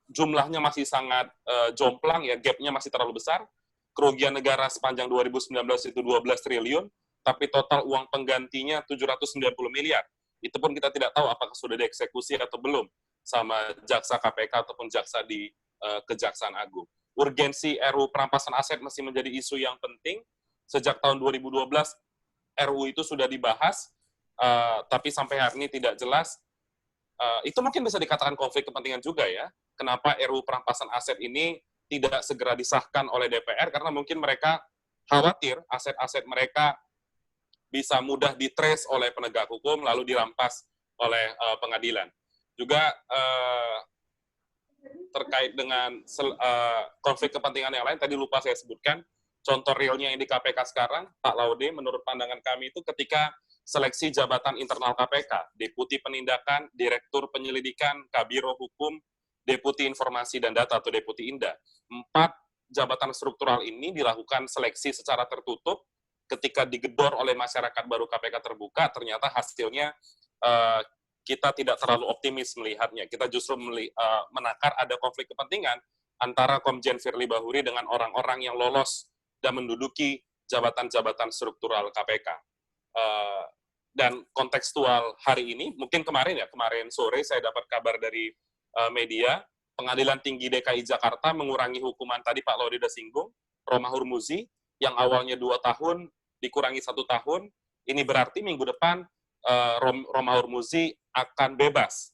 Jumlahnya masih sangat jomplang, ya gap-nya masih terlalu besar. Kerugian negara sepanjang 2019 itu 12 triliun, tapi total uang penggantinya 790 miliar. Itu pun kita tidak tahu apakah sudah dieksekusi atau belum sama jaksa KPK ataupun jaksa di Kejaksaan Agung. Urgensi RUU perampasan aset masih menjadi isu yang penting. Sejak tahun 2012, RUU itu sudah dibahas, tapi sampai hari ini tidak jelas. Itu mungkin bisa dikatakan konflik kepentingan juga ya. Kenapa RUU perampasan aset ini tidak segera disahkan oleh DPR, karena mungkin mereka khawatir aset-aset mereka bisa mudah ditrace oleh penegak hukum, lalu dirampas oleh pengadilan. Juga terkait dengan konflik kepentingan yang lain, tadi lupa saya sebutkan, contoh realnya yang di KPK sekarang, Pak Laude, menurut pandangan kami itu ketika seleksi jabatan internal KPK, Deputi Penindakan, Direktur Penyelidikan, Kabiro Hukum, Deputi Informasi dan Data atau Deputi Inda. 4 jabatan struktural ini dilakukan seleksi secara tertutup, ketika digedor oleh masyarakat baru KPK terbuka, ternyata hasilnya kita tidak terlalu optimis melihatnya. Kita justru menakar ada konflik kepentingan antara Komjen Firly Bahuri dengan orang-orang yang lolos dan menduduki jabatan-jabatan struktural KPK. Dan kontekstual hari ini, mungkin kemarin sore saya dapat kabar dari media, Pengadilan Tinggi DKI Jakarta mengurangi hukuman tadi Pak Laude sudah singgung, Roma Hurmuzi, yang awalnya 2 tahun dikurangi 1 tahun, ini berarti minggu depan Roma Hurmuzi akan bebas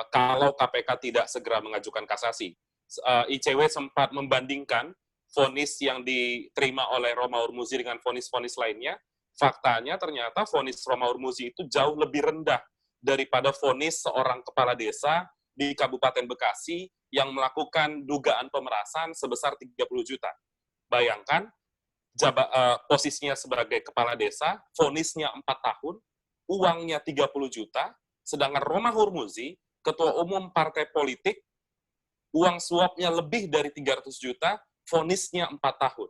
kalau KPK tidak segera mengajukan kasasi. ICW sempat membandingkan vonis yang diterima oleh Roma Hurmuzi dengan vonis-vonis lainnya. Faktanya ternyata vonis Roma Hurmuzi itu jauh lebih rendah daripada vonis seorang kepala desa di Kabupaten Bekasi yang melakukan dugaan pemerasan sebesar 30 juta. Bayangkan, posisinya sebagai kepala desa, vonisnya 4 tahun, uangnya 30 juta, sedangkan Roma Hurmuzi, ketua umum partai politik, uang suapnya lebih dari 300 juta, vonisnya 4 tahun.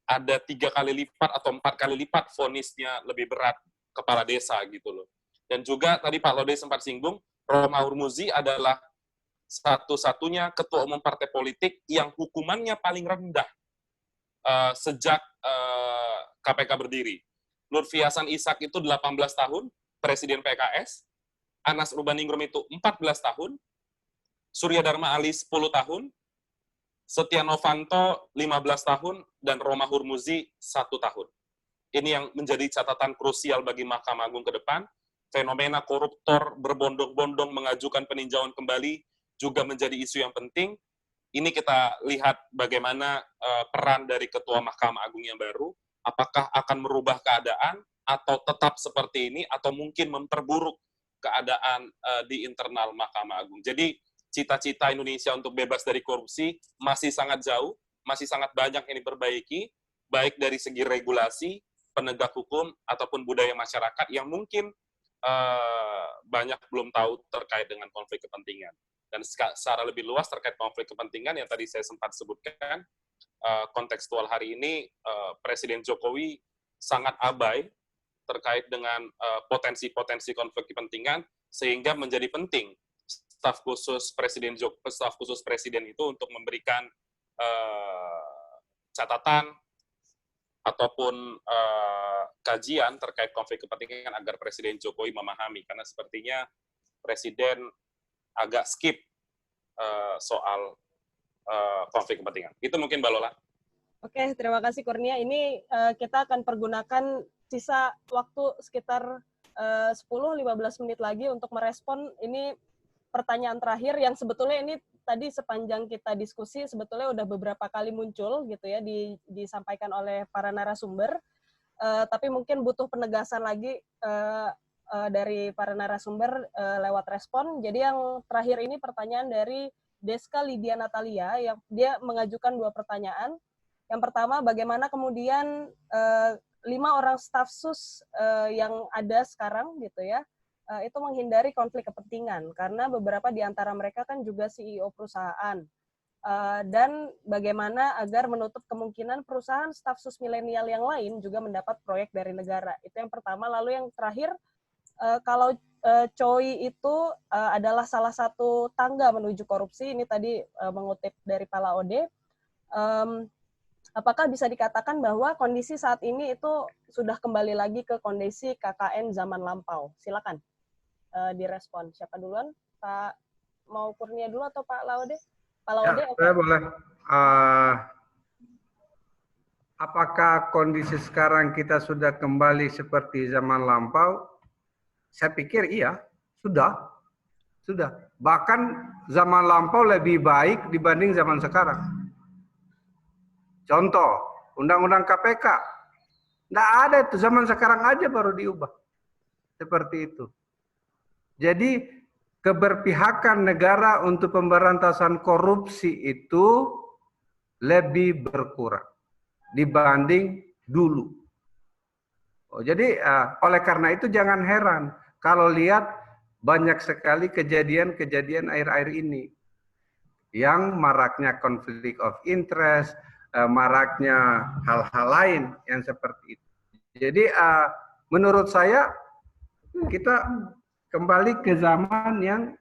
Ada 3 kali lipat atau 4 kali lipat vonisnya lebih berat kepala desa gitu loh. Dan juga tadi Pak Laude sempat singgung, Roma Hurmuzi adalah satu-satunya ketua umum partai politik yang hukumannya paling rendah sejak KPK berdiri. Lutfi Hasan Ishak itu 18 tahun, Presiden PKS, Anas Urbaningrum itu 14 tahun, Surya Dharma Ali 10 tahun, Setia Novanto 15 tahun, dan Roma Hurmuzi 1 tahun. Ini yang menjadi catatan krusial bagi Mahkamah Agung ke depan. Fenomena koruptor berbondong-bondong mengajukan peninjauan kembali juga menjadi isu yang penting. Ini kita lihat bagaimana peran dari Ketua Mahkamah Agung yang baru, apakah akan merubah keadaan, atau tetap seperti ini, atau mungkin memperburuk keadaan di internal Mahkamah Agung. Jadi, cita-cita Indonesia untuk bebas dari korupsi masih sangat jauh, masih sangat banyak yang diperbaiki, baik dari segi regulasi, penegak hukum, ataupun budaya masyarakat yang mungkin banyak belum tahu terkait dengan konflik kepentingan. Dan secara lebih luas terkait konflik kepentingan yang tadi saya sempat sebutkan, kontekstual hari ini Presiden Jokowi sangat abai terkait dengan potensi-potensi konflik kepentingan, sehingga menjadi penting staf khusus presiden itu untuk memberikan catatan ataupun kajian terkait konflik kepentingan agar Presiden Jokowi memahami, karena sepertinya Presiden agak skip soal konflik kepentingan. Itu mungkin Mbak Lola. Oke, terima kasih Kurnia. Ini kita akan pergunakan sisa waktu sekitar 10-15 menit lagi untuk merespon ini pertanyaan terakhir yang sebetulnya ini tadi sepanjang kita diskusi sebetulnya udah beberapa kali muncul gitu ya disampaikan oleh para narasumber, tapi mungkin butuh penegasan lagi dari para narasumber lewat respon. Jadi yang terakhir ini pertanyaan dari Deska Lydia Natalia yang dia mengajukan 2 pertanyaan. Yang pertama, bagaimana kemudian 5 orang staf sus yang ada sekarang gitu ya, itu menghindari konflik kepentingan karena beberapa di antara mereka kan juga CEO perusahaan, dan bagaimana agar menutup kemungkinan perusahaan staf sus milenial yang lain juga mendapat proyek dari negara. Itu yang pertama. Lalu yang terakhir, kalau COI itu adalah salah satu tangga menuju korupsi, ini tadi mengutip dari Pak Laode, apakah bisa dikatakan bahwa kondisi saat ini itu sudah kembali lagi ke kondisi KKN zaman lampau? Silakan direspon. Siapa duluan? Pak mau Kurnia dulu atau Pak Laode? Pak Laode, ya, saya boleh. Apakah kondisi sekarang kita sudah kembali seperti zaman lampau? Saya pikir iya, sudah. Bahkan zaman lampau lebih baik dibanding zaman sekarang. Contoh, Undang-Undang KPK. Nggak ada itu, zaman sekarang aja baru diubah. Seperti itu. Jadi, keberpihakan negara untuk pemberantasan korupsi itu lebih berkurang dibanding dulu. Jadi, oleh karena itu jangan heran kalau lihat banyak sekali kejadian-kejadian akhir-akhir ini. Yang maraknya konflik of interest, maraknya hal-hal lain yang seperti itu. Jadi menurut saya kita kembali ke zaman yang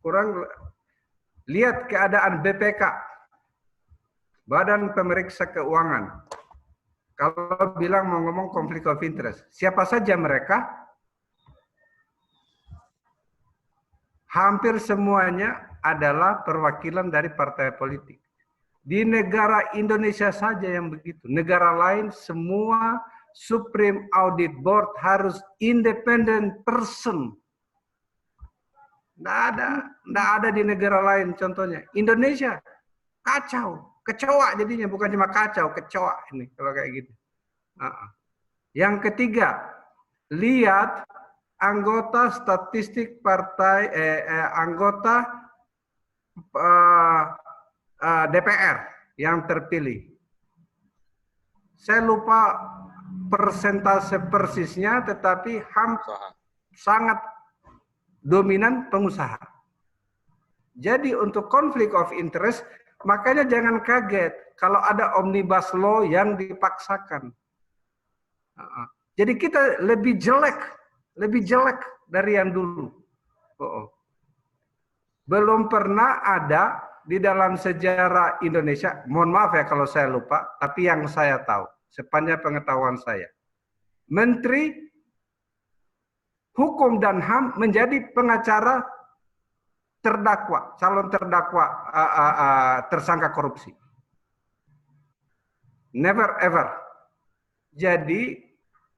kurang. Lihat keadaan BPK, Badan Pemeriksa Keuangan. Kalau bilang mau ngomong konflik of interest, siapa saja mereka? Hampir semuanya adalah perwakilan dari partai politik. Di negara Indonesia saja yang begitu. Negara lain semua Supreme Audit Board harus independent person. Nggak ada di negara lain contohnya. Indonesia kacau, kecoa jadinya, bukan cuma kacau, kecoa ini kalau kayak gitu. Yang ketiga, lihat anggota statistik partai, anggota DPR yang terpilih. Saya lupa persentase persisnya, tetapi sangat dominan pengusaha. Jadi untuk konflik of interest, makanya jangan kaget kalau ada omnibus law yang dipaksakan. Jadi kita lebih jelek dari yang dulu. Belum pernah ada di dalam sejarah Indonesia, mohon maaf ya kalau saya lupa, tapi yang saya tahu, sepanjang pengetahuan saya, Menteri Hukum dan HAM menjadi pengacara terdakwa, calon terdakwa tersangka korupsi. Never ever. Jadi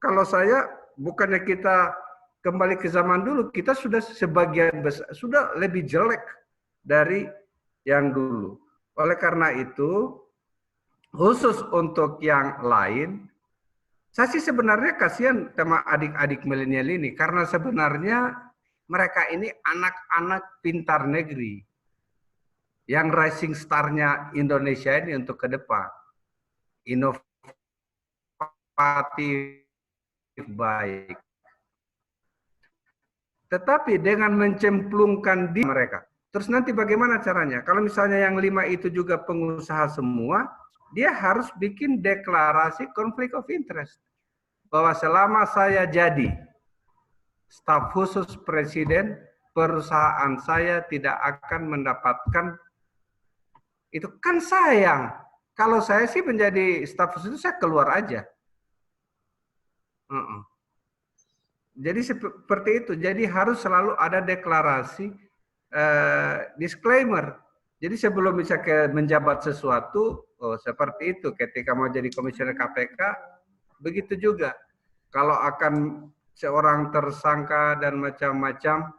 kalau saya, bukannya kita kembali ke zaman dulu, kita sudah sebagian besar, sudah lebih jelek dari yang dulu. Oleh karena itu, khusus untuk yang lain, saya sih sebenarnya kasihan sama adik-adik milenial ini, karena sebenarnya mereka ini anak-anak pintar negeri. yang rising star-nya Indonesia ini untuk ke depan. Inovatif, baik. Tetapi dengan mencemplungkan di mereka. Terus nanti bagaimana caranya? Kalau misalnya yang 5 itu juga pengusaha semua, dia harus bikin deklarasi konflik of interest. Bahwa selama saya jadi staf khusus presiden, perusahaan saya tidak akan mendapatkan, itu kan sayang. Kalau saya sih menjadi staf khusus itu saya keluar aja. Jadi seperti itu. Jadi harus selalu ada deklarasi disclaimer. Jadi sebelum bisa menjabat sesuatu, seperti itu. Ketika mau jadi komisioner KPK, begitu juga. Kalau akan seorang tersangka dan macam-macam,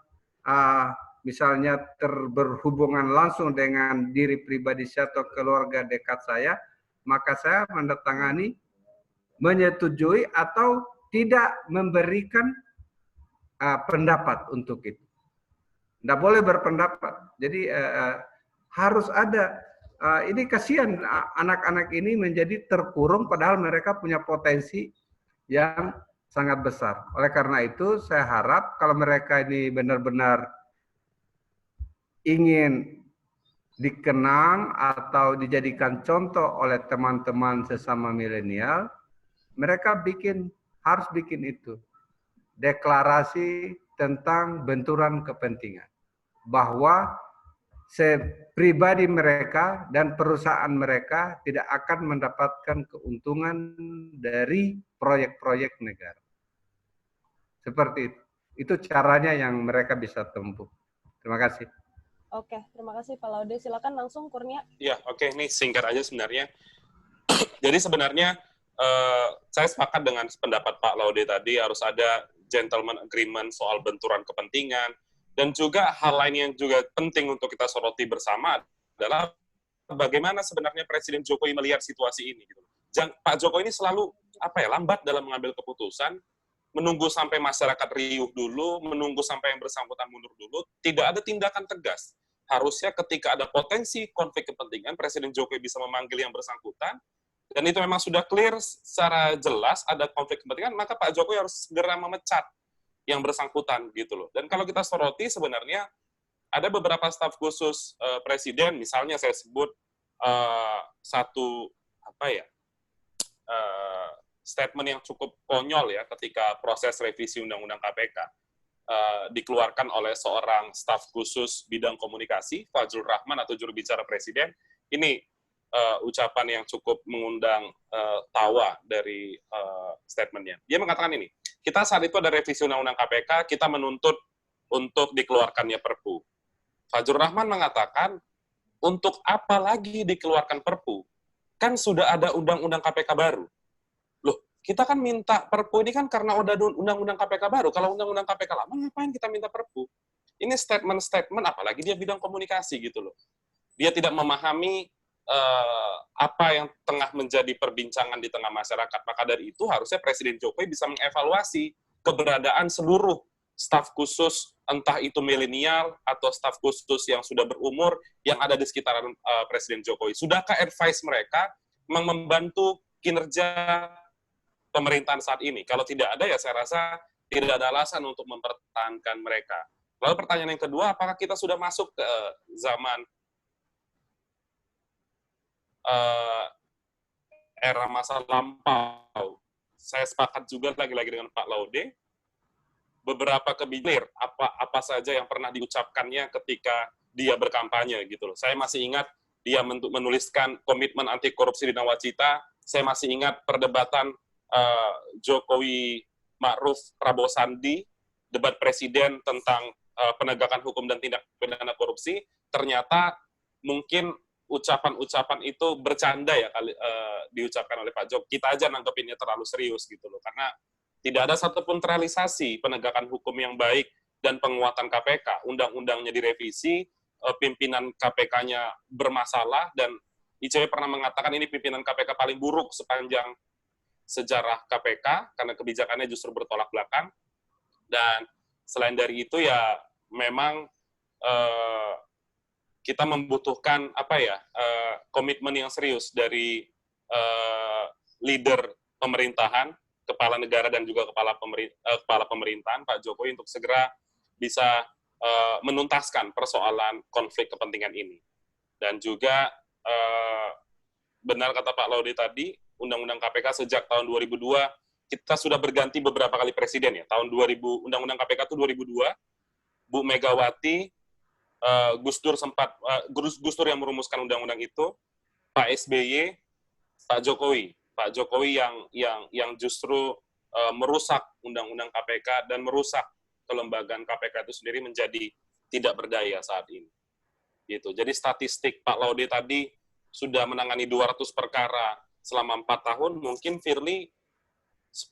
misalnya berhubungan langsung dengan diri pribadi saya atau keluarga dekat saya, maka saya menandatangani, menyetujui atau tidak memberikan pendapat untuk itu. Tidak boleh berpendapat. Jadi harus ada. Ini kasihan anak-anak ini menjadi terkurung padahal mereka punya potensi yang sangat besar. Oleh karena itu saya harap kalau mereka ini benar-benar ingin dikenang atau dijadikan contoh oleh teman-teman sesama milenial, mereka harus bikin itu. Deklarasi tentang benturan kepentingan. Bahwa pribadi mereka dan perusahaan mereka tidak akan mendapatkan keuntungan dari proyek-proyek negara. Seperti itu. Itu caranya yang mereka bisa tempuh. Terima kasih. Oke, terima kasih Pak Laude. Silakan langsung Kurnia. Ya, oke. Ini singkat aja sebenarnya. Jadi sebenarnya saya sepakat dengan pendapat Pak Laude tadi, harus ada gentleman agreement soal benturan kepentingan, dan juga hal lain yang juga penting untuk kita soroti bersama adalah bagaimana sebenarnya Presiden Jokowi melihat situasi ini. Pak Jokowi ini selalu lambat dalam mengambil keputusan, menunggu sampai masyarakat riuh dulu, menunggu sampai yang bersangkutan mundur dulu, tidak ada tindakan tegas. Harusnya ketika ada potensi konflik kepentingan, Presiden Jokowi bisa memanggil yang bersangkutan, dan itu memang sudah clear secara jelas ada konflik kepentingan, maka Pak Jokowi harus segera memecat yang bersangkutan gitu loh. Dan kalau kita soroti sebenarnya ada beberapa staf khusus presiden, misalnya saya sebut satu statement yang cukup konyol ya ketika proses revisi Undang-Undang KPK dikeluarkan oleh seorang staf khusus bidang komunikasi, Fajrul Rahman atau juru bicara presiden. Ini ucapan yang cukup mengundang tawa dari statementnya. Dia mengatakan ini, kita saat itu ada revisi Undang-Undang KPK, kita menuntut untuk dikeluarkannya Perpu. Fajrul Rahman mengatakan, untuk apa lagi dikeluarkan Perpu? Kan sudah ada Undang-Undang KPK baru. Loh, kita kan minta Perpu ini kan karena ada Undang-Undang KPK baru. Kalau Undang-Undang KPK lama, ngapain kita minta Perpu? Ini statement-statement, apalagi dia bidang komunikasi gitu loh. Dia tidak memahami apa yang tengah menjadi perbincangan di tengah masyarakat. Maka dari itu harusnya Presiden Jokowi bisa mengevaluasi keberadaan seluruh staf khusus, entah itu milenial atau staf khusus yang sudah berumur yang ada di sekitaran Presiden Jokowi. Sudahkah advice mereka membantu kinerja pemerintahan saat ini? Kalau tidak ada, ya saya rasa tidak ada alasan untuk mempertahankan mereka. Lalu pertanyaan yang kedua, apakah kita sudah masuk ke zaman era masa lampau? Saya sepakat juga lagi-lagi dengan Pak Laude, beberapa kebijakan apa saja yang pernah diucapkannya ketika dia berkampanye gitu loh. Saya masih ingat dia menuliskan komitmen anti korupsi di Nawacita. Saya masih ingat perdebatan Jokowi Ma'ruf Prabowo Sandi, debat presiden tentang penegakan hukum dan tindak pidana korupsi. Ternyata mungkin ucapan-ucapan itu bercanda ya diucapkan oleh Pak Jokowi. Kita aja nanggepinnya terlalu serius gitu loh, karena tidak ada satupun terrealisasi penegakan hukum yang baik dan penguatan KPK. Undang-undangnya direvisi, pimpinan KPK-nya bermasalah, dan ICW pernah mengatakan ini pimpinan KPK paling buruk sepanjang sejarah KPK, karena kebijakannya justru bertolak belakang. Dan selain dari itu ya memang kita membutuhkan komitmen yang serius dari leader pemerintahan, kepala negara dan juga kepala pemerintahan Pak Jokowi untuk segera bisa menuntaskan persoalan konflik kepentingan ini. Dan juga benar kata Pak Laude tadi, Undang-Undang KPK sejak tahun 2002 kita sudah berganti beberapa kali presiden ya. Tahun 2000 Undang-Undang KPK itu 2002, Bu Megawati, Gus Dur yang merumuskan undang-undang itu, Pak SBY, Pak Jokowi yang justru merusak undang-undang KPK dan merusak kelembagaan KPK itu sendiri menjadi tidak berdaya saat ini. Gitu. Jadi statistik Pak Laude tadi sudah menangani 200 perkara selama 4 tahun, mungkin Firly 10,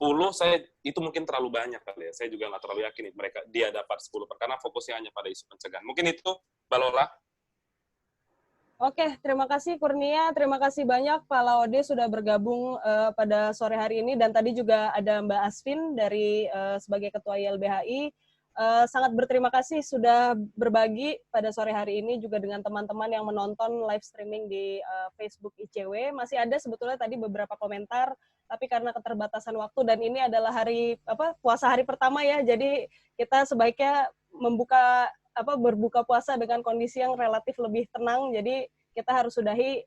itu mungkin terlalu banyak kali ya. Saya juga nggak terlalu yakin dia dapat 10 perkara, fokusnya hanya pada isu pencegahan. Mungkin itu, Mbak Lola. Oke, terima kasih Kurnia, terima kasih banyak Pak Laude sudah bergabung pada sore hari ini, dan tadi juga ada Mbak Asvin dari sebagai Ketua YLBHI. Sangat berterima kasih sudah berbagi pada sore hari ini juga dengan teman-teman yang menonton live streaming di Facebook ICW. Masih ada sebetulnya tadi beberapa komentar, tapi karena keterbatasan waktu dan ini adalah puasa hari pertama ya, jadi kita sebaiknya berbuka puasa dengan kondisi yang relatif lebih tenang, jadi kita harus sudahi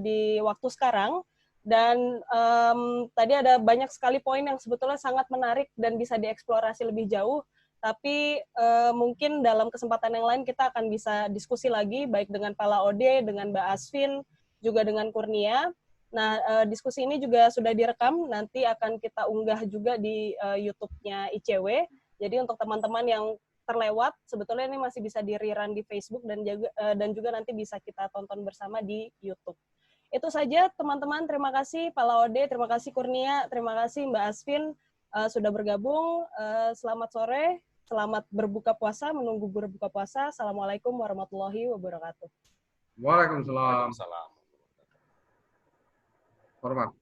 di waktu sekarang. Dan tadi ada banyak sekali poin yang sebetulnya sangat menarik dan bisa dieksplorasi lebih jauh, tapi mungkin dalam kesempatan yang lain kita akan bisa diskusi lagi, baik dengan Pak Laude, dengan Mbak Asvin, juga dengan Kurnia. Nah, diskusi ini juga sudah direkam, nanti akan kita unggah juga di YouTube-nya ICW. Jadi untuk teman-teman yang terlewat, sebetulnya ini masih bisa di-rerun di Facebook dan juga nanti bisa kita tonton bersama di YouTube. Itu saja teman-teman, terima kasih Pak Laude, terima kasih Kurnia, terima kasih Mbak Asvin sudah bergabung. Selamat sore, selamat berbuka puasa, menunggu berbuka puasa. Assalamualaikum warahmatullahi wabarakatuh. Waalaikumsalam. Waalaikumsalam. Hormat.